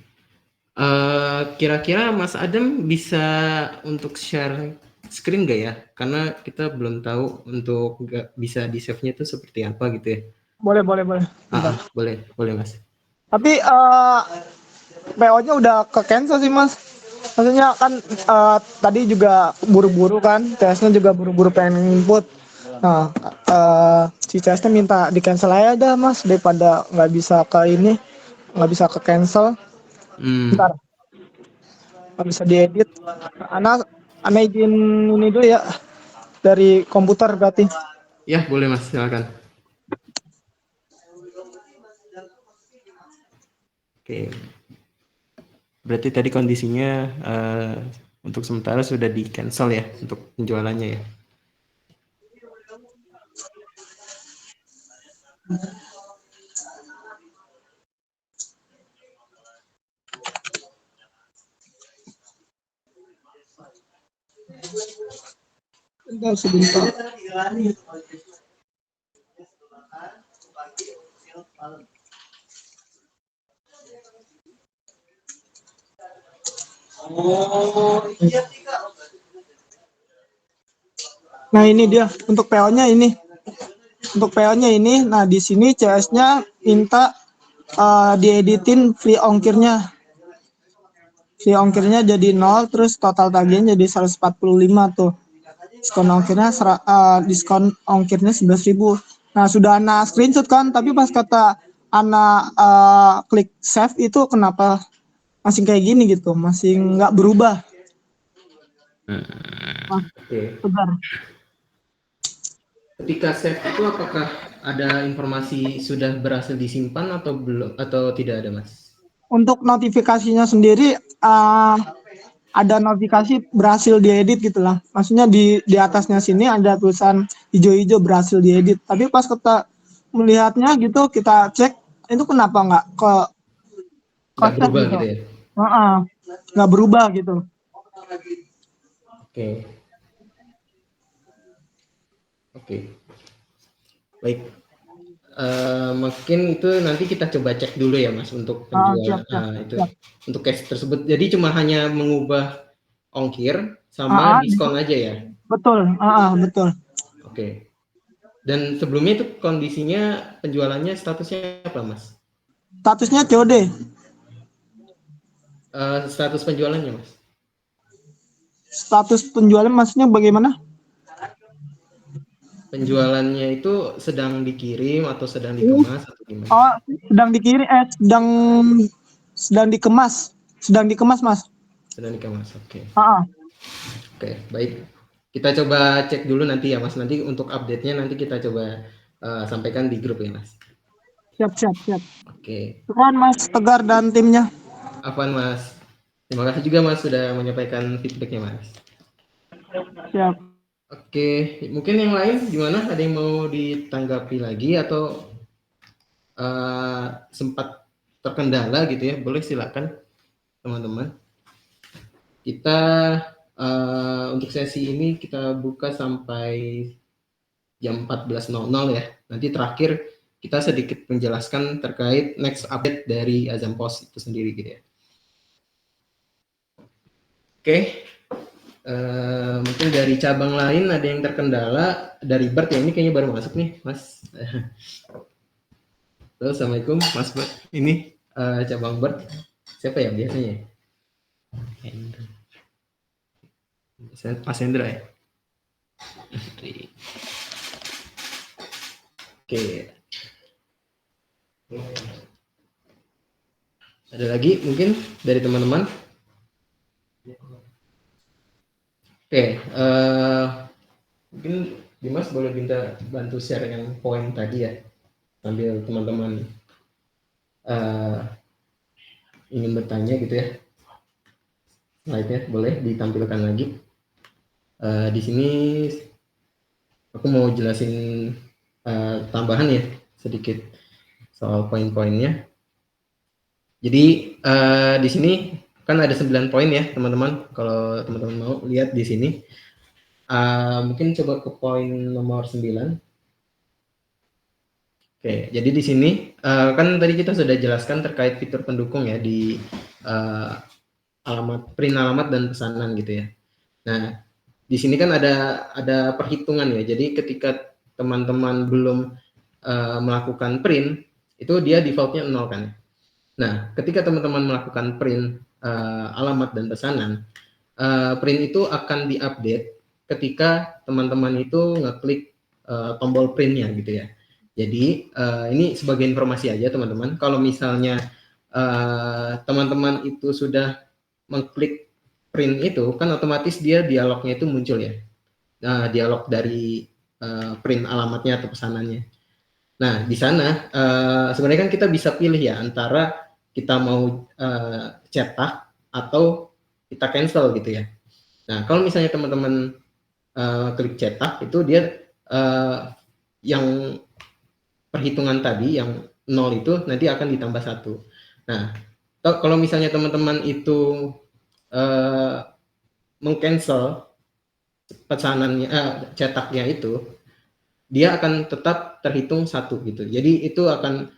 A: Kira-kira Mas Adam bisa untuk share screen nggak ya? Karena kita belum tahu untuk nggak bisa di save-nya itu seperti apa gitu ya.
E: Boleh. Bentar.
A: Boleh Mas.
E: Tapi PO-nya udah ke cancel sih, Mas. Maksudnya kan tadi juga buru-buru kan, CS-nya juga buru-buru pengen input. Nah, si CS-nya minta di cancel aja dah, Mas, daripada nggak bisa ke cancel. Bentar, nggak bisa diedit. Ana izin ini dulu ya, dari komputer berarti.
A: Ya, boleh Mas, silakan. Oke. Berarti tadi kondisinya untuk sementara sudah di cancel ya untuk penjualannya ya.
E: Bentar, sebentar. Nah, ini dia untuk PO-nya ini. Nah di sini CS-nya minta dieditin free ongkirnya. Free ongkirnya jadi 0, terus total tagihan jadi 145 tuh. Diskon ongkirnya 11.000. Nah, sudah Ana screenshot kan, tapi pas kata Ana klik save itu kenapa masih kayak gini gitu, masih nggak berubah.
A: Oke.
E: Sebentar.
A: Ketika save itu apakah ada informasi sudah berhasil disimpan atau belum atau tidak ada, Mas?
E: Untuk notifikasinya sendiri ada notifikasi berhasil diedit gitulah. Maksudnya di atasnya sini ada tulisan hijau-hijau berhasil diedit. Tapi pas kita melihatnya gitu, kita cek itu kenapa nggak
A: Nggak
E: save
A: berubah
E: gitu.
A: gitu ya?
E: Nggak berubah gitu.
A: Oke. Baik. Mungkin itu nanti kita coba cek dulu ya Mas untuk penjualan
E: Siap.
A: untuk case tersebut. Jadi cuma hanya mengubah ongkir sama diskon aja ya?
E: Betul.
A: Oke. Dan sebelumnya itu kondisinya penjualannya statusnya apa Mas?
E: Statusnya COD.
A: Status penjualannya Mas?
E: Status penjualan maksudnya bagaimana?
A: Penjualannya itu sedang dikirim atau sedang dikemas atau gimana?
E: Sedang dikirim, sedang dikemas. Sedang dikemas, Mas.
A: Sedang dikemas, oke.
E: Oke,
A: baik. Kita coba cek dulu nanti ya Mas. Nanti untuk update-nya nanti kita coba sampaikan di grup ya Mas.
E: Siap.
A: Oke.
E: Syukuran Mas Tegar dan timnya.
A: Apaan Mas? Terima kasih juga Mas sudah menyampaikan feedback-nya Mas.
E: Siap.
A: Oke, mungkin yang lain gimana? Ada yang mau ditanggapi lagi atau sempat terkendala gitu ya? Boleh silakan teman-teman. Kita untuk sesi ini kita buka sampai jam 14.00 ya. Nanti terakhir kita sedikit menjelaskan terkait next update dari Azam Post itu sendiri gitu ya. Oke. Mungkin dari cabang lain ada yang terkendala. Dari Bert ya, ini kayaknya baru masuk nih Mas. Halo, assalamualaikum Mas Bert. Ini cabang Bert. Siapa ya biasanya? Mas Hendra ya. Oke. Ada lagi mungkin dari teman-teman? Oke, mungkin Dimas boleh minta bantu share yang poin tadi ya, sambil teman-teman ingin bertanya gitu ya. Slide-nya boleh ditampilkan lagi. Di sini aku mau jelasin tambahan ya sedikit soal poin-poinnya. Jadi di sini kan ada 9 poin ya teman-teman. Kalau teman-teman mau lihat di sini, mungkin coba ke poin nomor 9. Oke, jadi di sini kan tadi kita sudah jelaskan terkait fitur pendukung ya di print alamat dan pesanan gitu ya. Nah, di sini kan ada perhitungan ya. Jadi ketika teman-teman belum melakukan print, itu dia defaultnya 0 kan. Nah, ketika teman-teman melakukan print alamat dan pesanan, print itu akan diupdate ketika teman-teman itu ngeklik tombol printnya gitu ya. Jadi ini sebagai informasi aja teman-teman. Kalau misalnya teman-teman itu sudah mengklik print itu, kan otomatis dia dialognya itu muncul ya. Dialog dari print alamatnya atau pesanannya. Nah, di sana sebenarnya kan kita bisa pilih ya antara kita mau cetak atau kita cancel gitu ya. Nah, kalau misalnya teman-teman klik cetak itu dia yang perhitungan tadi yang 0 itu nanti akan ditambah 1. Nah, kalau misalnya teman-teman itu mengcancel pesanannya cetaknya itu, dia akan tetap terhitung 1 gitu. Jadi itu akan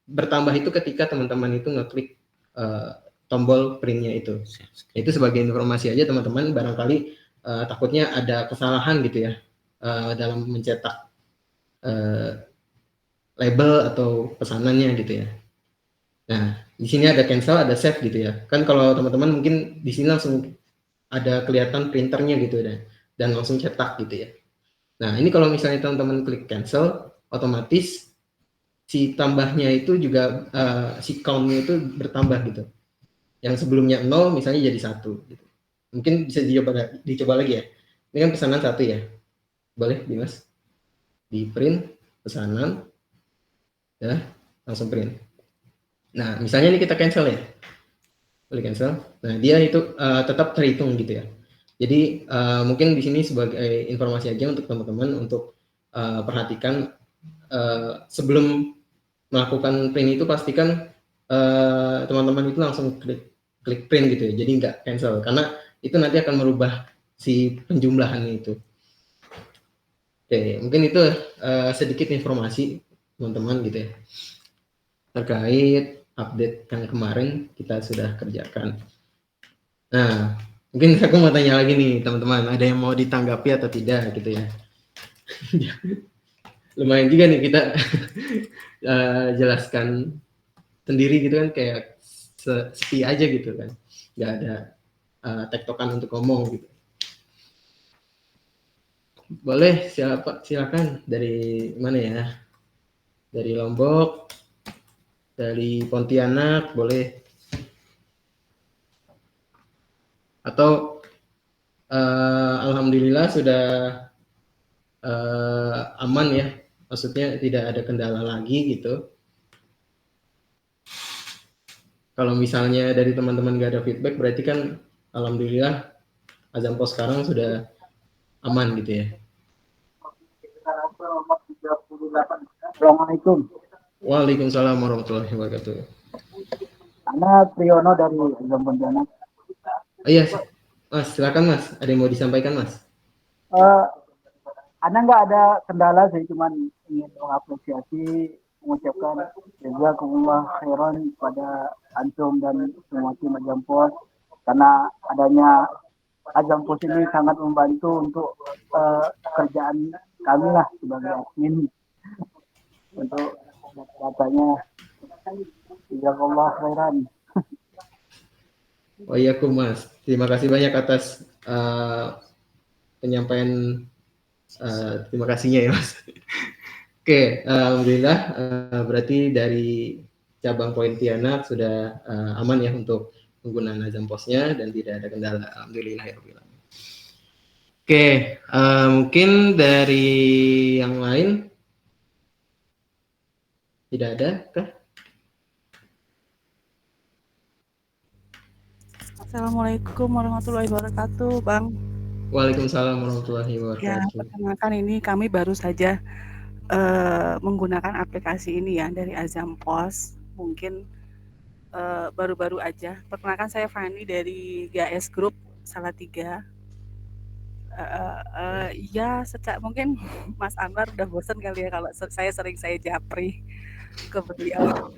A: bertambah itu ketika teman-teman itu ngeklik tombol printnya itu. Itu sebagai informasi aja teman-teman, barangkali takutnya ada kesalahan gitu ya dalam mencetak label atau pesanannya gitu ya. Nah, di sini ada cancel, ada save gitu ya. Kan kalau teman-teman mungkin di sini langsung ada kelihatan printernya gitu dan langsung cetak gitu ya. Nah, ini kalau misalnya teman-teman klik cancel, otomatis si tambahnya itu juga si count-nya itu bertambah gitu. Yang sebelumnya 0 misalnya jadi 1 gitu. Mungkin bisa dicoba lagi ya. Ini kan pesanan 1 ya. Boleh Dimas? Di print pesanan ya, langsung print. Nah, misalnya ini kita cancel ya. Boleh cancel. Nah, dia itu tetap terhitung gitu ya. Jadi mungkin di sini sebagai informasi aja untuk teman-teman untuk perhatikan sebelum melakukan print itu pastikan teman-teman itu langsung klik print gitu ya. Jadi nggak cancel karena itu nanti akan merubah si penjumlahan itu. Oke, mungkin itu sedikit informasi teman-teman gitu ya terkait update yang kemarin kita sudah kerjakan. Nah, mungkin aku mau tanya lagi nih teman-teman, ada yang mau ditanggapi atau tidak gitu ya? Lumayan juga nih kita jelaskan sendiri gitu kan, kayak sepi aja gitu kan, nggak ada tektokan untuk ngomong gitu. Boleh, silakan dari mana ya? Dari Lombok, dari Pontianak, boleh. Atau alhamdulillah sudah aman ya, maksudnya tidak ada kendala lagi gitu. Kalau misalnya dari teman-teman gak ada feedback, berarti kan alhamdulillah Azampo sekarang sudah aman gitu ya.
E: Assalamualaikum.
A: Waalaikumsalam warahmatullahi wabarakatuh.
E: Ana Priyono dari Azam Pontianak.
A: Oh iya, Mas, silakan Mas. Ada yang mau disampaikan Mas?
E: Ana nggak ada kendala sih, cuman ingin mengapresiasi, mengucapkan jazakumullah khairan pada antum dan semua tim Azampos karena adanya Azampos ini sangat membantu untuk kerjaan kami lah sebagai admin untuk datanya. Jazakumullah khairan.
A: Oh iya, Mas. Terima kasih banyak atas penyampaian terima kasihnya ya, Mas. Oke, alhamdulillah berarti dari cabang Pontianak sudah aman ya untuk penggunaan Azam Pos-nya dan tidak ada kendala. Alhamdulillah ya. Oke, mungkin dari yang lain tidak ada kah?
B: Assalamualaikum warahmatullahi wabarakatuh, Bang.
A: Waalaikumsalam warahmatullahi
B: Ya,
A: wabarakatuh.
B: perkenalkan ini kami baru saja menggunakan aplikasi ini ya dari Azam Pos. Mungkin baru-baru aja. Perkenalkan saya Fani dari GAS Group Salatiga. Ya, mungkin Mas Anwar udah bosan kali ya kalau saya japri ke beliau.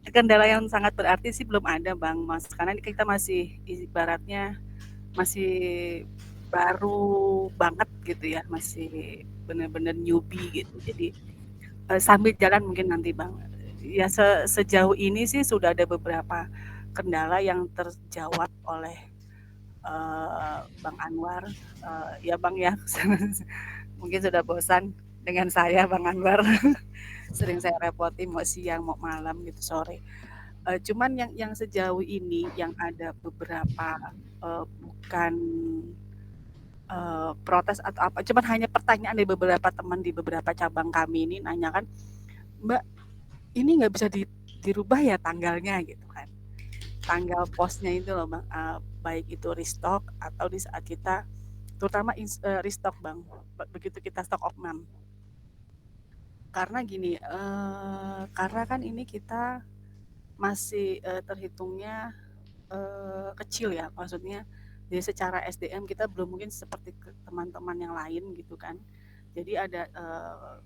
B: Kendala yang sangat berarti sih belum ada Bang Mas, karena ini kita masih ibaratnya masih baru banget gitu ya, masih bener-bener newbie gitu. Jadi sambil jalan mungkin nanti Bang. Ya sejauh ini sih sudah ada beberapa kendala yang terjawab oleh Bang Anwar. Ya Bang ya, mungkin sudah bosan dengan saya Bang Anwar. Sering saya repoti mau siang mau malam gitu sore. Cuman yang sejauh ini yang ada beberapa bukan protes atau apa, cuman hanya pertanyaan dari beberapa teman di beberapa cabang kami ini nanyakan, Mbak, ini nggak bisa dirubah ya tanggalnya gitu kan? Tanggal posnya itu loh Bang, baik itu restock atau di saat kita, terutama restock Bang, begitu kita stock opnam. Karena gini, karena kan ini kita masih terhitungnya kecil ya, maksudnya jadi secara SDM kita belum mungkin seperti teman-teman yang lain gitu kan. Jadi ada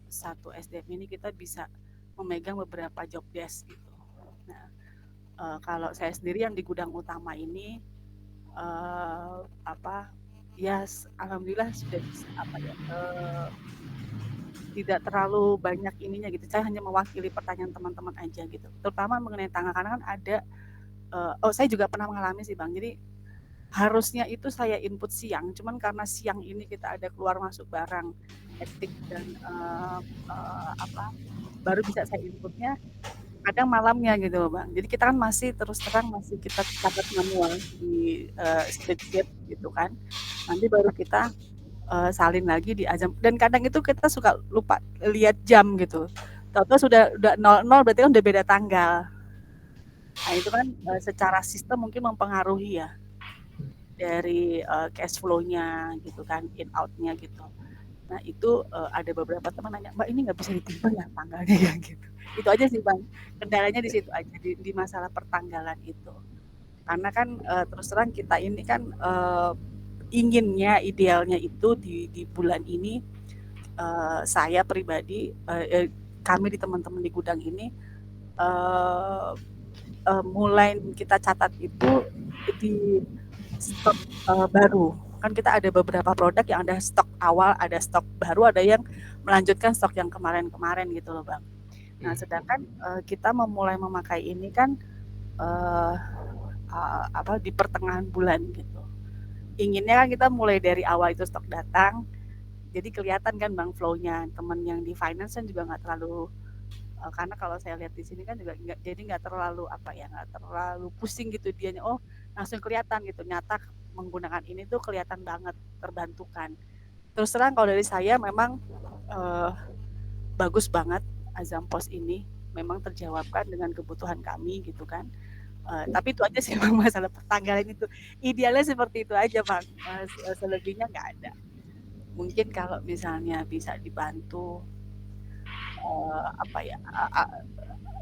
B: satu SDM ini kita bisa memegang beberapa job desk gitu. Nah, kalau saya sendiri yang di gudang utama ini ya alhamdulillah sudah bisa tidak terlalu banyak ininya gitu. Saya hanya mewakili pertanyaan teman-teman aja gitu. Terutama mengenai tanggal karena kan ada saya juga pernah mengalami sih Bang. Jadi harusnya itu saya input siang, cuman karena siang ini kita ada keluar masuk barang etik dan baru bisa saya inputnya kadang malamnya gitu loh Bang. Jadi kita kan masih terus terang masih kita catat manual di spreadsheet gitu kan. Nanti baru kita salin lagi di Azam dan kadang itu kita suka lupa lihat jam gitu. Tahu-tahu sudah 00 berarti kan udah beda tanggal. Nah itu kan secara sistem mungkin mempengaruhi ya dari cash flow-nya gitu kan, in out-nya gitu. Nah itu ada beberapa teman nanya, Mbak ini nggak bisa ditimbang ya tanggalnya ya gitu. Itu aja sih Bang, kendalanya di situ aja di masalah pertanggalan itu. Karena kan terus terang kita ini kan inginnya idealnya itu di bulan ini saya pribadi kami di teman-teman di gudang ini mulai kita catat itu di stok baru. Kan kita ada beberapa produk yang ada stok awal, ada stok baru, ada yang melanjutkan stok yang kemarin-kemarin gitu loh Bang. Nah sedangkan kita memulai memakai ini kan di pertengahan bulan gitu. Inginnya kan kita mulai dari awal itu stok datang, jadi kelihatan kan Bang flow-nya. Teman yang di finance kan juga nggak terlalu karena kalau saya lihat di sini kan juga nggak terlalu nggak terlalu pusing gitu dianya, oh langsung kelihatan gitu nyata menggunakan ini tuh kelihatan banget terbantukan. Terus terang kalau dari saya memang bagus banget Azam Pos ini, memang terjawabkan dengan kebutuhan kami gitu kan. Tapi itu aja sih Bang masalah pertanggalan itu. Idealnya seperti itu aja Bang, selebihnya nggak ada. Mungkin kalau misalnya bisa dibantu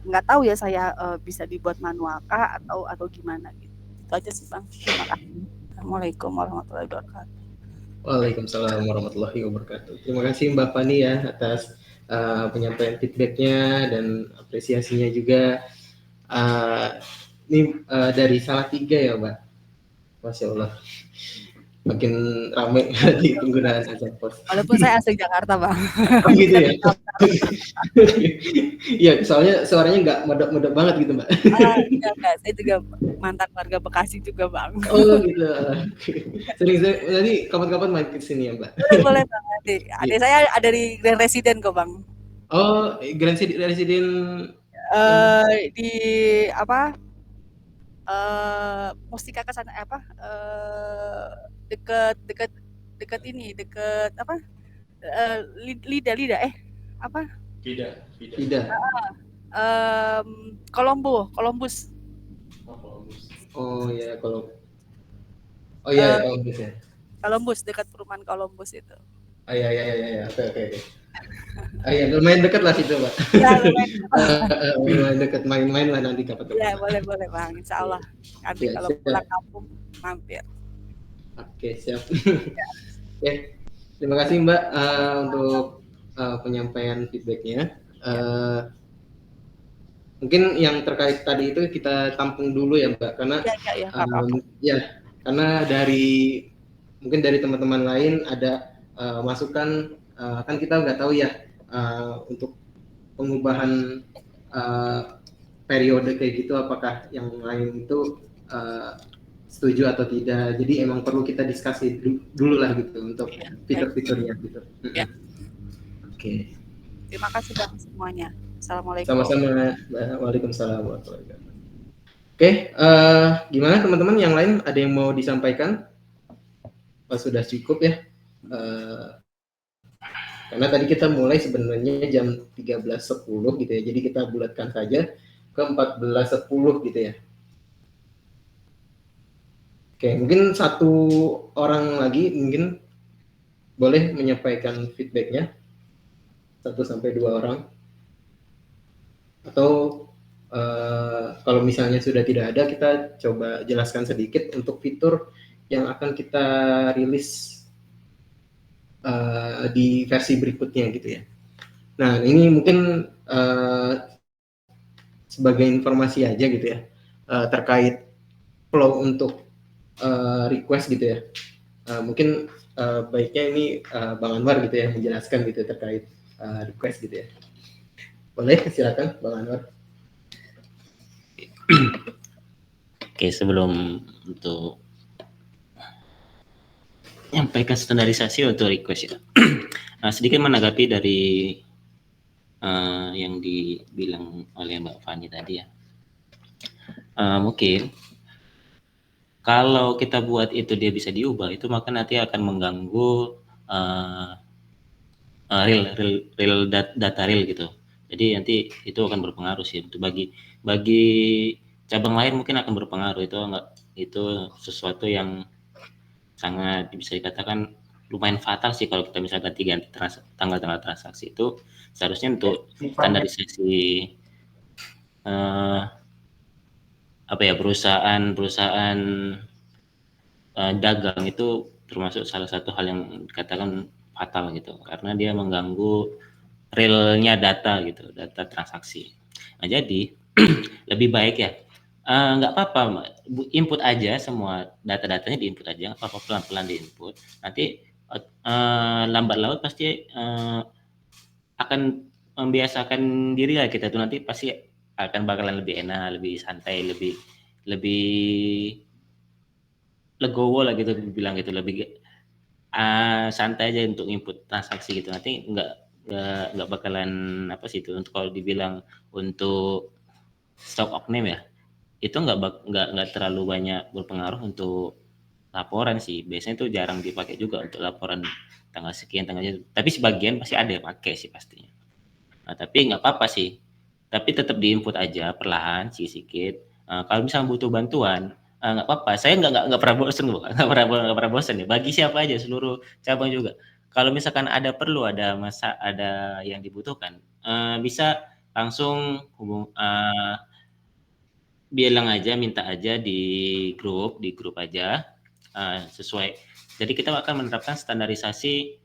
B: nggak tahu ya saya bisa dibuat manual kah atau gimana gitu. Itu aja sih Bang. Terima kasih. Assalamualaikum warahmatullahi wabarakatuh.
A: Waalaikumsalam warahmatullahi wabarakatuh. Terima kasih Mbak Fani ya atas penyampaian feedbacknya dan apresiasinya juga. Ini dari Salatiga ya Mbak. Masya Allah. makin ramai di penggunaan Azapos.
B: Walaupun saya asli Jakarta, Bang.
A: Oh gitu ya? Iya, soalnya suaranya nggak medok-medok banget gitu, Mbak.
B: Enggak. Saya juga mantan warga Bekasi juga, Bang.
A: Oh gitu. Sering nanti kapan-kapan main ke sini ya, Mbak.
B: Boleh Bang nanti. Adik saya ada di Grand Resident kok, Bang.
A: Oh, Grand Resident
B: Di apa? Mustika ke sana apa? Deket ini, deket apa? Lida apa?
C: Tidak.
B: Columbus.
A: Oh ya, kalau iya, Columbus ya.
B: Columbus, dekat perumahan Columbus itu.
A: Oh iya. Oke. Ah iya, lumayan dekat lah situ, Mbak.
B: Ya, lumayan.
A: Lumayan dekat, main-main lah nanti kapan-kapan.
B: Ya, boleh Bang. Insya Allah. Nanti
A: Ya,
B: kalau
A: siap.
B: pulang kampung mampir.
A: Oke, siap. Oke, terima kasih Mbak untuk penyampaian feedbacknya. Mungkin yang terkait tadi itu kita tampung dulu ya Mbak, karena
B: Ya, apa-apa.
A: ya karena mungkin dari teman-teman lain ada masukan, kan kita nggak tahu ya untuk pengubahan periode kayak gitu apakah yang lain itu setuju atau tidak. Jadi emang perlu kita diskusi dulu lah gitu untuk fitur-fiturnya gitu.
B: Ya.
A: Oke.
B: Terima kasih Bang semuanya. Assalamualaikum.
A: Sama-sama. Waalaikumsalam warahmatullahi wabarakatuh. Oke, gimana teman-teman yang lain, ada yang mau disampaikan? Sudah cukup ya. Karena tadi kita mulai sebenarnya jam 13.10 gitu ya. Jadi kita bulatkan saja ke 14.10 gitu ya. Oke, mungkin satu orang lagi mungkin boleh menyampaikan feedbacknya. 1-2 orang. Atau kalau misalnya sudah tidak ada, kita coba jelaskan sedikit untuk fitur yang akan kita rilis di versi berikutnya gitu ya. Nah, ini mungkin sebagai informasi aja gitu ya, terkait flow untuk request gitu ya. Mungkin baiknya ini Bang Anwar gitu ya menjelaskan gitu terkait request gitu ya. Boleh, silakan Bang Anwar.
G: Oke, sebelum untuk menyampaikan standarisasi untuk request ya, sedikit menanggapi dari yang dibilang oleh Mbak Fani tadi ya. Mungkin kalau kita buat itu dia bisa diubah, itu maka nanti akan mengganggu real data real gitu. Jadi nanti itu akan berpengaruh sih untuk bagi cabang lain mungkin akan berpengaruh. Itu sesuatu yang sangat bisa dikatakan lumayan fatal sih kalau kita misalnya ganti tanggal transaksi. Itu seharusnya untuk standarisasi perusahaan dagang itu termasuk salah satu hal yang dikatakan fatal gitu, karena dia mengganggu realnya data gitu, data transaksi. Nah, jadi lebih baik ya nggak apa-apa, input aja semua data-datanya, diinput aja, nggak apa-apa, pelan-pelan diinput. Nanti lambat laun pasti akan membiasakan diri lah kita tuh, nanti pasti akan bakalan lebih enak, lebih santai, lebih legowo lah gitu bilang gitu, lebih santai aja untuk input transaksi gitu. Nanti nggak bakalan apa sih itu, untuk kalau dibilang untuk stock okname ya, itu nggak terlalu banyak berpengaruh untuk laporan sih. Biasanya itu jarang dipakai juga untuk laporan tanggal sekian, tanggalnya, tapi sebagian pasti ada yang pakai sih pastinya. Nah, tapi nggak apa-apa sih, tapi tetap diinput aja perlahan sedikit. Kalau misalnya butuh bantuan, nggak apa-apa. Saya nggak pernah bosan loh, nggak pernah bosan ya. Bagi siapa aja, seluruh cabang juga. Kalau misalkan ada yang dibutuhkan, bisa langsung bilang aja, minta aja di grup aja sesuai. Jadi kita akan menerapkan standarisasi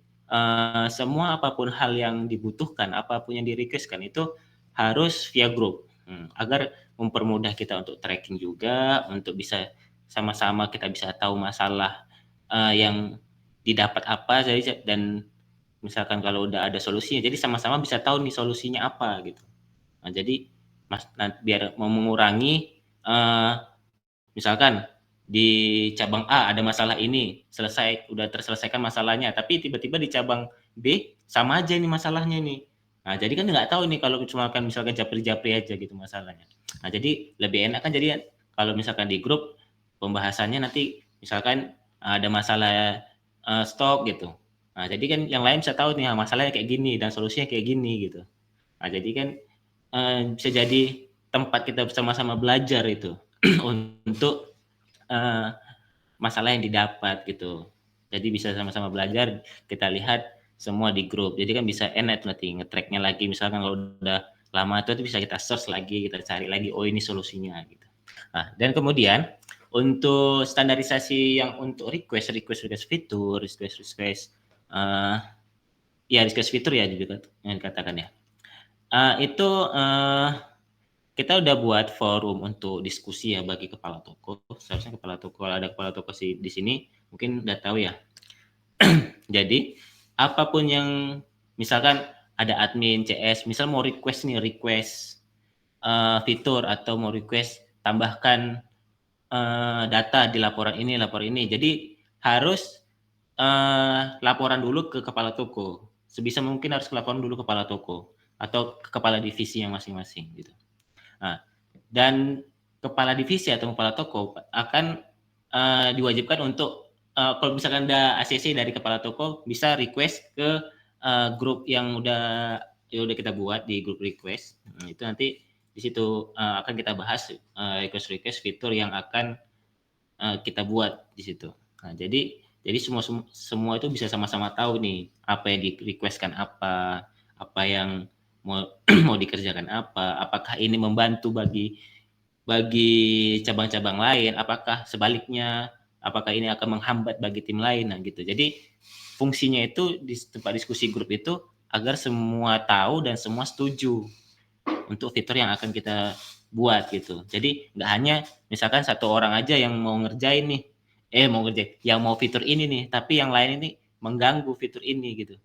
G: semua apapun hal yang dibutuhkan, apapun yang di-request-kan itu harus via grup, agar mempermudah kita untuk tracking juga, untuk bisa sama-sama kita bisa tahu masalah yang didapat apa, jadi dan misalkan kalau udah ada solusinya, jadi sama-sama bisa tahu nih solusinya apa gitu. Nah, jadi biar mau mengurangi misalkan di cabang A ada masalah ini, udah terselesaikan masalahnya, tapi tiba-tiba di cabang B sama aja nih masalahnya nih. Nah, jadi kan nggak tahu nih kalau cuma kan misalkan japri-japri aja gitu masalahnya. Nah, jadi lebih enak kan jadi kalau misalkan di grup pembahasannya nanti misalkan ada masalah stok gitu. Nah, jadi kan yang lain bisa tahu nih masalahnya kayak gini dan solusinya kayak gini gitu. Nah, jadi kan bisa jadi tempat kita bersama-sama belajar itu untuk masalah yang didapat gitu. Jadi bisa sama-sama belajar, kita lihat semua di grup. Jadi kan bisa enak nanti nge-tracknya lagi. Misalkan kalau udah lama itu bisa kita search lagi, kita cari lagi, oh ini solusinya gitu. Nah, dan kemudian untuk standarisasi yang untuk request fitur, request fitur ya juga yang dikatakan ya. Itu kita udah buat forum untuk diskusi ya bagi kepala toko. Seharusnya kepala toko, kalau ada kepala toko di sini mungkin udah tahu ya. Jadi apapun yang misalkan ada admin CS, misal mau request fitur atau mau request tambahkan data di laporan ini. Jadi harus laporan dulu ke kepala toko. Sebisa mungkin harus laporan dulu ke kepala toko atau ke kepala divisi yang masing-masing gitu. Nah, dan kepala divisi atau kepala toko akan diwajibkan untuk kalau misalkan ada ACC dari kepala toko bisa request ke grup yang udah kita buat di grup request. Itu nanti di situ akan kita bahas request fitur yang akan kita buat di situ. Nah, jadi semua itu bisa sama-sama tahu nih apa yang di requestkan apa yang mau dikerjakan apakah ini membantu bagi cabang-cabang lain, apakah sebaliknya, apakah ini akan menghambat bagi tim lain, nah gitu. Jadi fungsinya itu di tempat diskusi grup itu agar semua tahu dan semua setuju untuk fitur yang akan kita buat gitu. Jadi nggak hanya misalkan satu orang aja yang mau ngerjain nih, yang mau fitur ini nih, tapi yang lain ini mengganggu fitur ini gitu.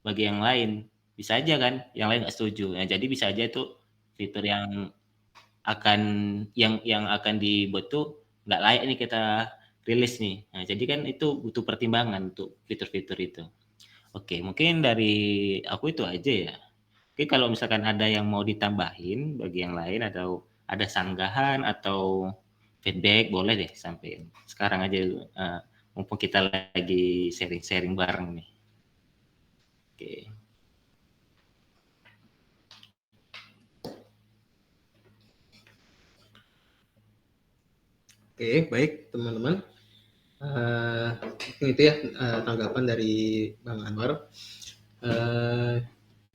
G: Bagi yang lain bisa aja kan, yang lain nggak setuju. Nah, jadi bisa aja itu fitur yang akan dibuat tuh nggak layak nih kita rilis nih. Nah, jadi kan itu butuh pertimbangan untuk fitur-fitur itu. Oke, mungkin dari aku itu aja ya. Oke, kalau misalkan ada yang mau ditambahin bagi yang lain atau ada sanggahan atau feedback boleh deh sampai sekarang aja mumpung kita lagi sharing-sharing bareng nih. Oke.
A: Oke, baik teman-teman. Mungkin itu ya tanggapan dari Bang Anwar.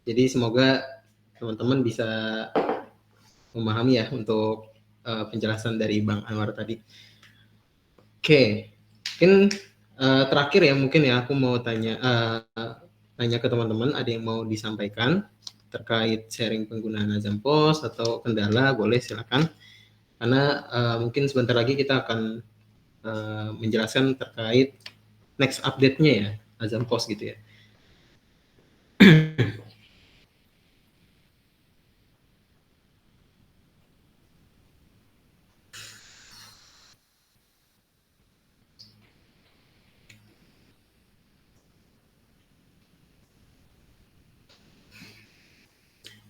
A: Jadi semoga teman-teman bisa memahami ya untuk penjelasan dari Bang Anwar tadi. Oke, mungkin terakhir ya mungkin ya aku mau tanya ke teman-teman, ada yang mau disampaikan terkait sharing penggunaan Azampos atau kendala, boleh silakan. Karena mungkin sebentar lagi kita akan menjelaskan terkait next update-nya ya Azampos gitu ya.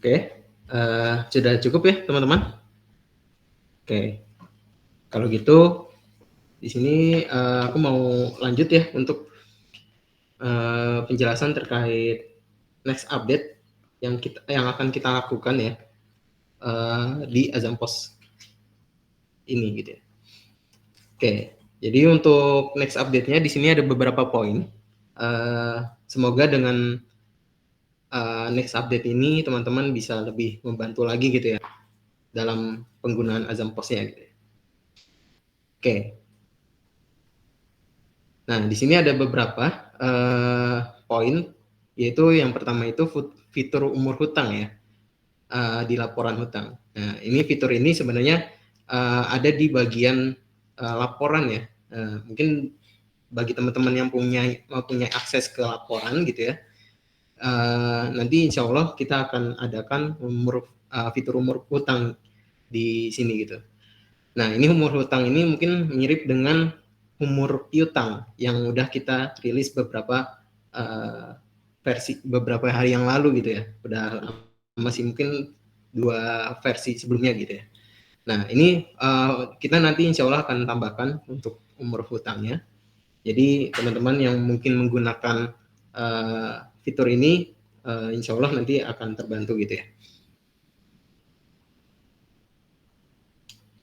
A: Oke, sudah cukup ya teman-teman? Oke, kalau gitu di sini aku mau lanjut ya untuk penjelasan terkait next update yang akan kita lakukan ya di Azampos ini gitu ya. Oke, jadi untuk next update-nya di sini ada beberapa poin. Semoga dengan next update ini teman-teman bisa lebih membantu lagi gitu ya dalam penggunaan Azampos-nya gitu ya. Oke. Nah, di sini ada beberapa poin, yaitu yang pertama itu fitur umur hutang ya di laporan hutang. Nah, ini fitur ini sebenarnya ada di bagian laporan ya. Mungkin bagi teman-teman yang mempunyai akses ke laporan gitu ya. Nanti insya Allah kita akan adakan fitur umur hutang di sini gitu. Nah, ini umur hutang ini mungkin mirip dengan umur piutang yang udah kita rilis beberapa hari yang lalu gitu ya. Udah masih mungkin 2 versi sebelumnya gitu ya. Nah, ini kita nanti insya Allah akan tambahkan untuk umur hutangnya. Jadi teman-teman yang mungkin menggunakan fitur ini, insya Allah nanti akan terbantu gitu ya.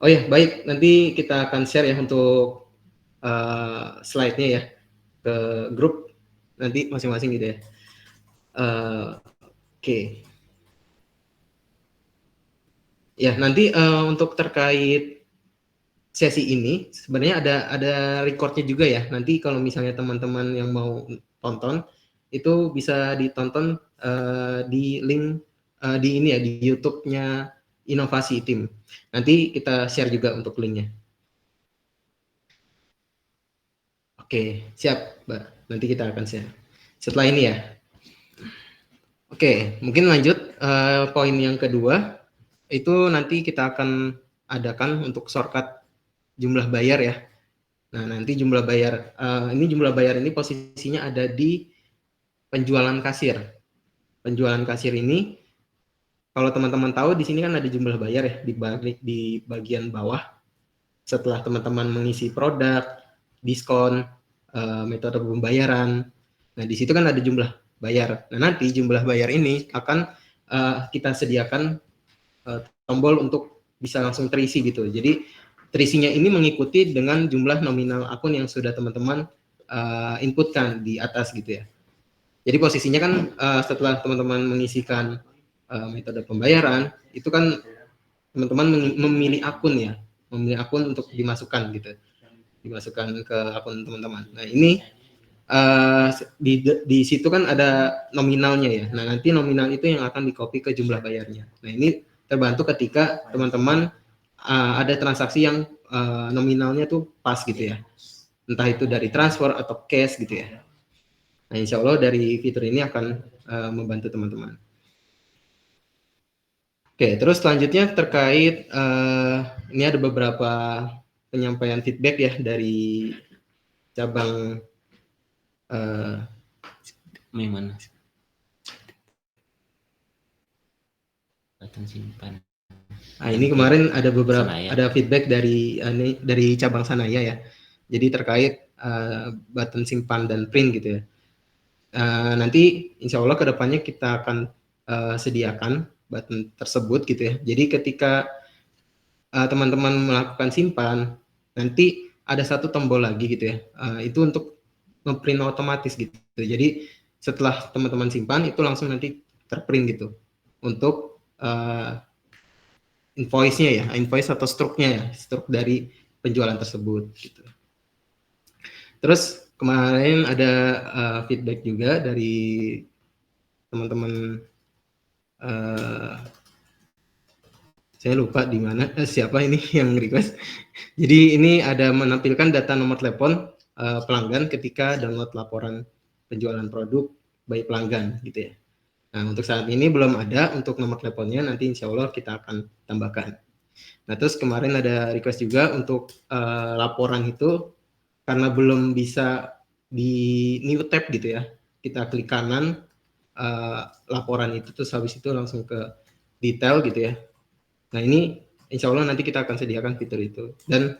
A: Oh ya, baik. Nanti kita akan share ya untuk slide-nya ya ke grup nanti masing-masing gitu ya. Oke. Ya, nanti untuk terkait sesi ini sebenarnya ada recordnya juga ya. Nanti kalau misalnya teman-teman yang mau tonton itu bisa ditonton di link di ini ya, di YouTube-nya Inovasi Tim. Nanti kita share juga untuk linknya. Oke, siap, Mbak. Nanti kita akan share setelah ini ya. Oke, mungkin lanjut poin yang kedua itu nanti kita akan adakan untuk shortcut jumlah bayar ya. Nah, nanti jumlah bayar ini posisinya ada di penjualan kasir. Penjualan kasir ini kalau teman-teman tahu di sini kan ada jumlah bayar ya di bagian bawah. Setelah teman-teman mengisi produk, diskon, metode pembayaran. Nah, di situ kan ada jumlah bayar. Nah, nanti jumlah bayar ini akan kita sediakan tombol untuk bisa langsung terisi gitu. Jadi terisinya ini mengikuti dengan jumlah nominal akun yang sudah teman-teman inputkan di atas gitu ya. Jadi posisinya kan setelah teman-teman mengisikan metode pembayaran, itu kan teman-teman memilih akun ya, memilih akun untuk dimasukkan gitu, dimasukkan ke akun teman-teman. Nah ini di situ kan ada nominalnya ya. Nah nanti nominal itu yang akan di-copy ke jumlah bayarnya. Nah ini terbantu ketika teman-teman ada transaksi yang nominalnya tuh pas gitu ya, entah itu dari transfer atau cash gitu ya. Nah insya Allah dari fitur ini akan membantu teman-teman. Oke, terus selanjutnya terkait ini ada beberapa penyampaian feedback ya dari cabang
G: Mana? Button simpan.
A: Nah, ini kemarin ada beberapa
G: Sanaya.
A: ada feedback dari cabang Sanaya ya. Jadi terkait button simpan dan print gitu ya. Nanti insya Allah kedepannya kita akan sediakan button tersebut gitu ya. Jadi ketika teman-teman melakukan simpan, nanti ada satu tombol lagi gitu ya. Itu untuk ngeprint otomatis gitu. Jadi setelah teman-teman simpan itu langsung nanti terprint gitu untuk invoice-nya ya, invoice atau struknya ya, struk dari penjualan tersebut gitu. Terus kemarin ada feedback juga dari teman-teman saya lupa di mana siapa ini yang request. Jadi ini ada menampilkan data nomor telepon pelanggan ketika download laporan penjualan produk by pelanggan gitu ya. Nah untuk saat ini belum ada untuk nomor teleponnya, nanti insya Allah kita akan tambahkan. Nah terus kemarin ada request juga untuk laporan itu karena belum bisa di new tab gitu ya, kita klik kanan laporan itu terus habis itu langsung ke detail gitu ya. Nah ini insya Allah nanti kita akan sediakan fitur itu dan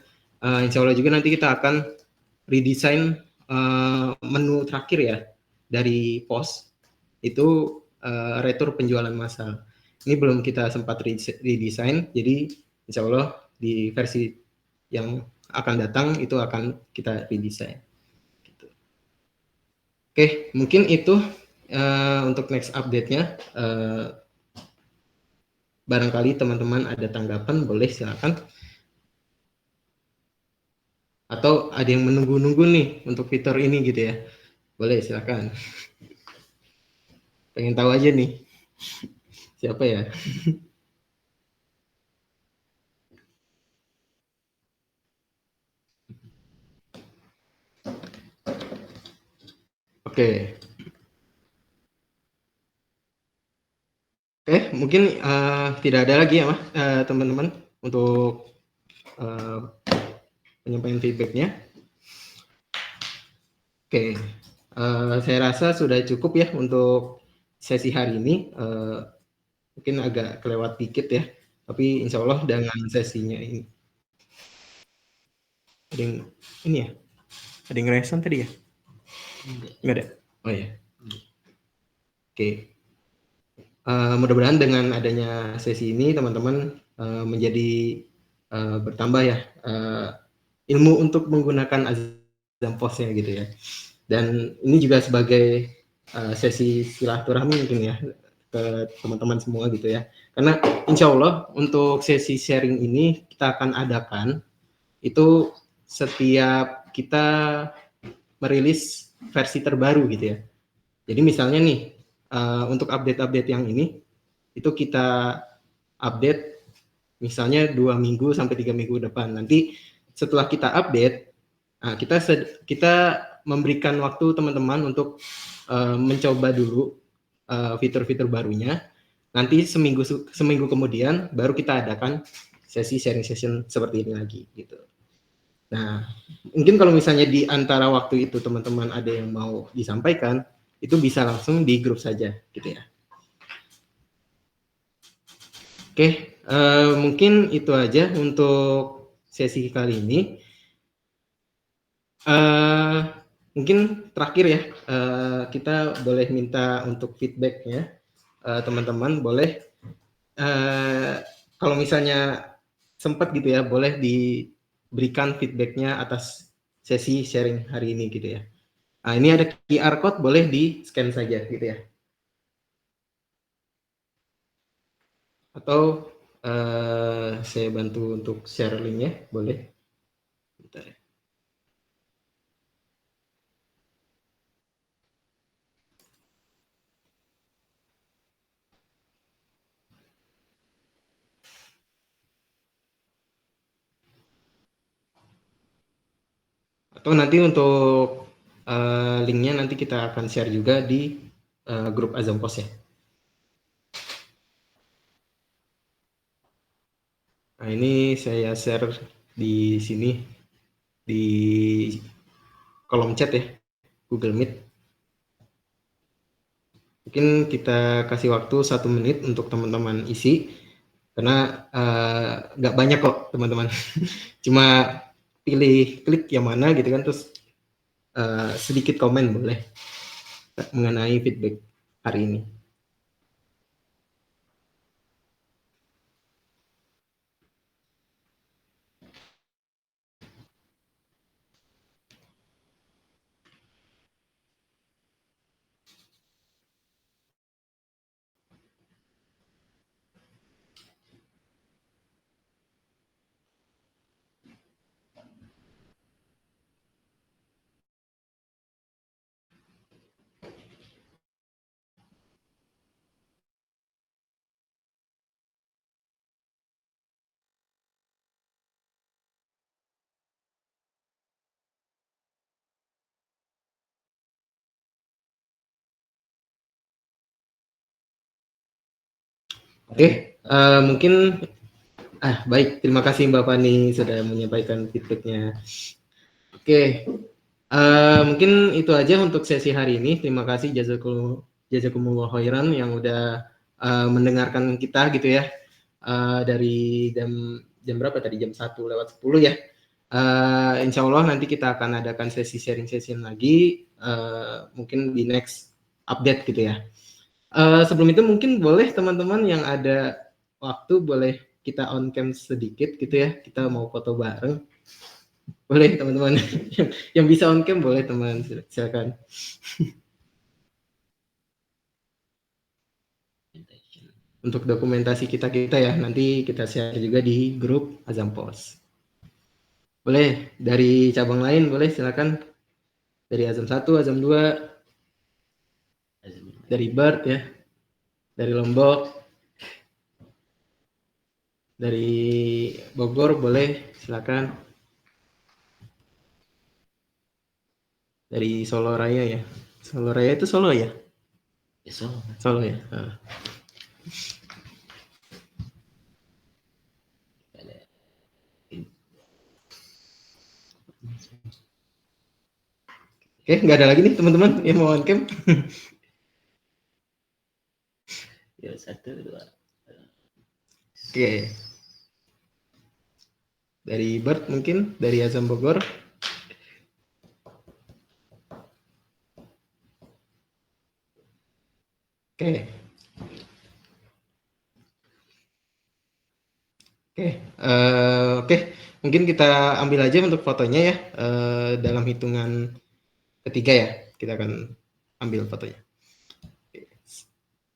A: insya Allah juga nanti kita akan redesign menu terakhir ya dari pos itu retur penjualan massal. Ini belum kita sempat redesign, jadi insya Allah di versi yang akan datang itu akan kita redesign. Gitu. Oke, mungkin itu untuk next update-nya. Barangkali teman-teman ada tanggapan, boleh silakan. Atau ada yang menunggu-nunggu nih untuk fitur ini gitu ya, boleh silakan. Pengen tahu aja nih siapa ya. Oke. Mungkin tidak ada lagi ya Mas, teman-teman untuk penyampaian feedbacknya. Oke, saya rasa sudah cukup ya untuk sesi hari ini. Mungkin agak kelewat dikit ya, tapi insya Allah dengan sesinya ini. Ada yang ini ya? Ada yang respon tadi ya? Enggak ada? Oh ya. Oke. Mudah-mudahan dengan adanya sesi ini teman-teman menjadi bertambah ya ilmu untuk menggunakan Azam Post-nya gitu ya. Dan ini juga sebagai sesi silaturahmi mungkin ya ke teman-teman semua gitu ya. Karena insya Allah untuk sesi sharing ini kita akan adakan itu setiap kita merilis versi terbaru gitu ya. Jadi misalnya nih untuk update-update yang ini itu kita update misalnya 2 minggu sampai 3 minggu depan. Nanti setelah kita update, kita memberikan waktu teman-teman untuk mencoba dulu fitur-fitur barunya. Nanti seminggu kemudian baru kita adakan sesi sharing session seperti ini lagi gitu. Nah, mungkin kalau misalnya di antara waktu itu teman-teman ada yang mau disampaikan, itu bisa langsung di grup saja gitu ya. Oke, mungkin itu aja untuk sesi kali ini. Mungkin terakhir ya, kita boleh minta untuk feedbacknya teman-teman, boleh kalau misalnya sempat gitu ya, boleh diberikan feedbacknya atas sesi sharing hari ini gitu ya. Nah, ini ada QR code, boleh di scan saja gitu ya. Atau saya bantu untuk share linknya, boleh. Bentar ya. Atau nanti untuk linknya nanti kita akan share juga di grup Azam Post ya. Nah, ini saya share di sini di kolom chat ya, Google Meet. Mungkin kita kasih waktu 1 menit untuk teman-teman isi, karena nggak banyak kok teman-teman. Cuma pilih klik yang mana gitu kan, terus sedikit komen boleh mengenai feedback hari ini. Oke, mungkin baik, terima kasih Mbak Fani sudah menyampaikan feedbacknya. Oke, mungkin itu aja untuk sesi hari ini. Terima kasih jazakumullah khairan yang udah mendengarkan kita gitu ya. Dari jam berapa tadi? Jam 1:10 ya. Insya Allah nanti kita akan adakan sesi sharing session lagi, mungkin di next update gitu ya. Sebelum itu mungkin boleh teman-teman yang ada waktu boleh kita on cam sedikit gitu ya, kita mau foto bareng. Boleh teman-teman yang bisa on cam boleh teman, silakan. Untuk dokumentasi kita ya, nanti kita share juga di grup Azam Post. Boleh dari cabang lain, boleh silakan. Dari Azam 1, Azam 2, dari Bird ya, dari Lombok, dari Bogor boleh silakan. Dari Solo Raya ya. Solo Raya itu Solo ya?
G: Ya, Solo.
A: Solo ya. Oke, nggak ada lagi nih teman-teman yang mau on cam.
G: Ya, 1, 2.
A: Oke. Dari Bert mungkin, dari Azam Bogor. Oke. Oke. Mungkin kita ambil aja untuk fotonya ya. Dalam hitungan ketiga ya, kita akan ambil fotonya.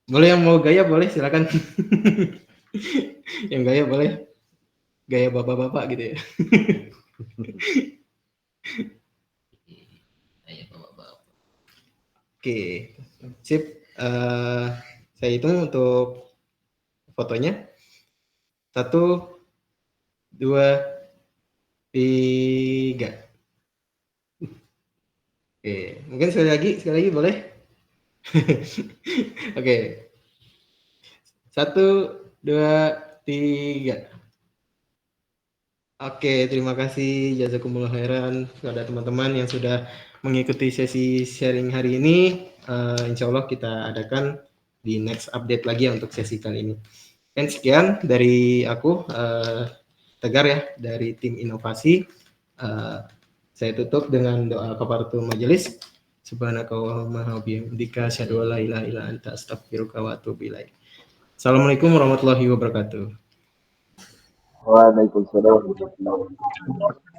A: Boleh yang mau gaya boleh, silakan. Yang gaya boleh. Gaya bapak-bapak gitu ya.
G: Ayo, bapak-bapak.
A: Oke, sip. Saya hitung untuk fotonya. 1, 2, 3. Oke, mungkin sekali lagi boleh. Oke, 1, 2, 3. Oke, terima kasih jazakumullah khairan kepada teman-teman yang sudah mengikuti sesi sharing hari ini. Insya Allah kita adakan di next update lagi ya untuk sesi kali ini. Dan sekian dari aku, Tegar ya, dari tim inovasi. Saya tutup dengan doa kafaratul majelis. Subhanakallahumma wa bihamdika asyhadu an la ilaha illa anta astaghfiruka wa atubu ilaik. Assalamualaikum warahmatullahi wabarakatuh.
H: Waalaikumsalam warahmatullahi wabarakatuh.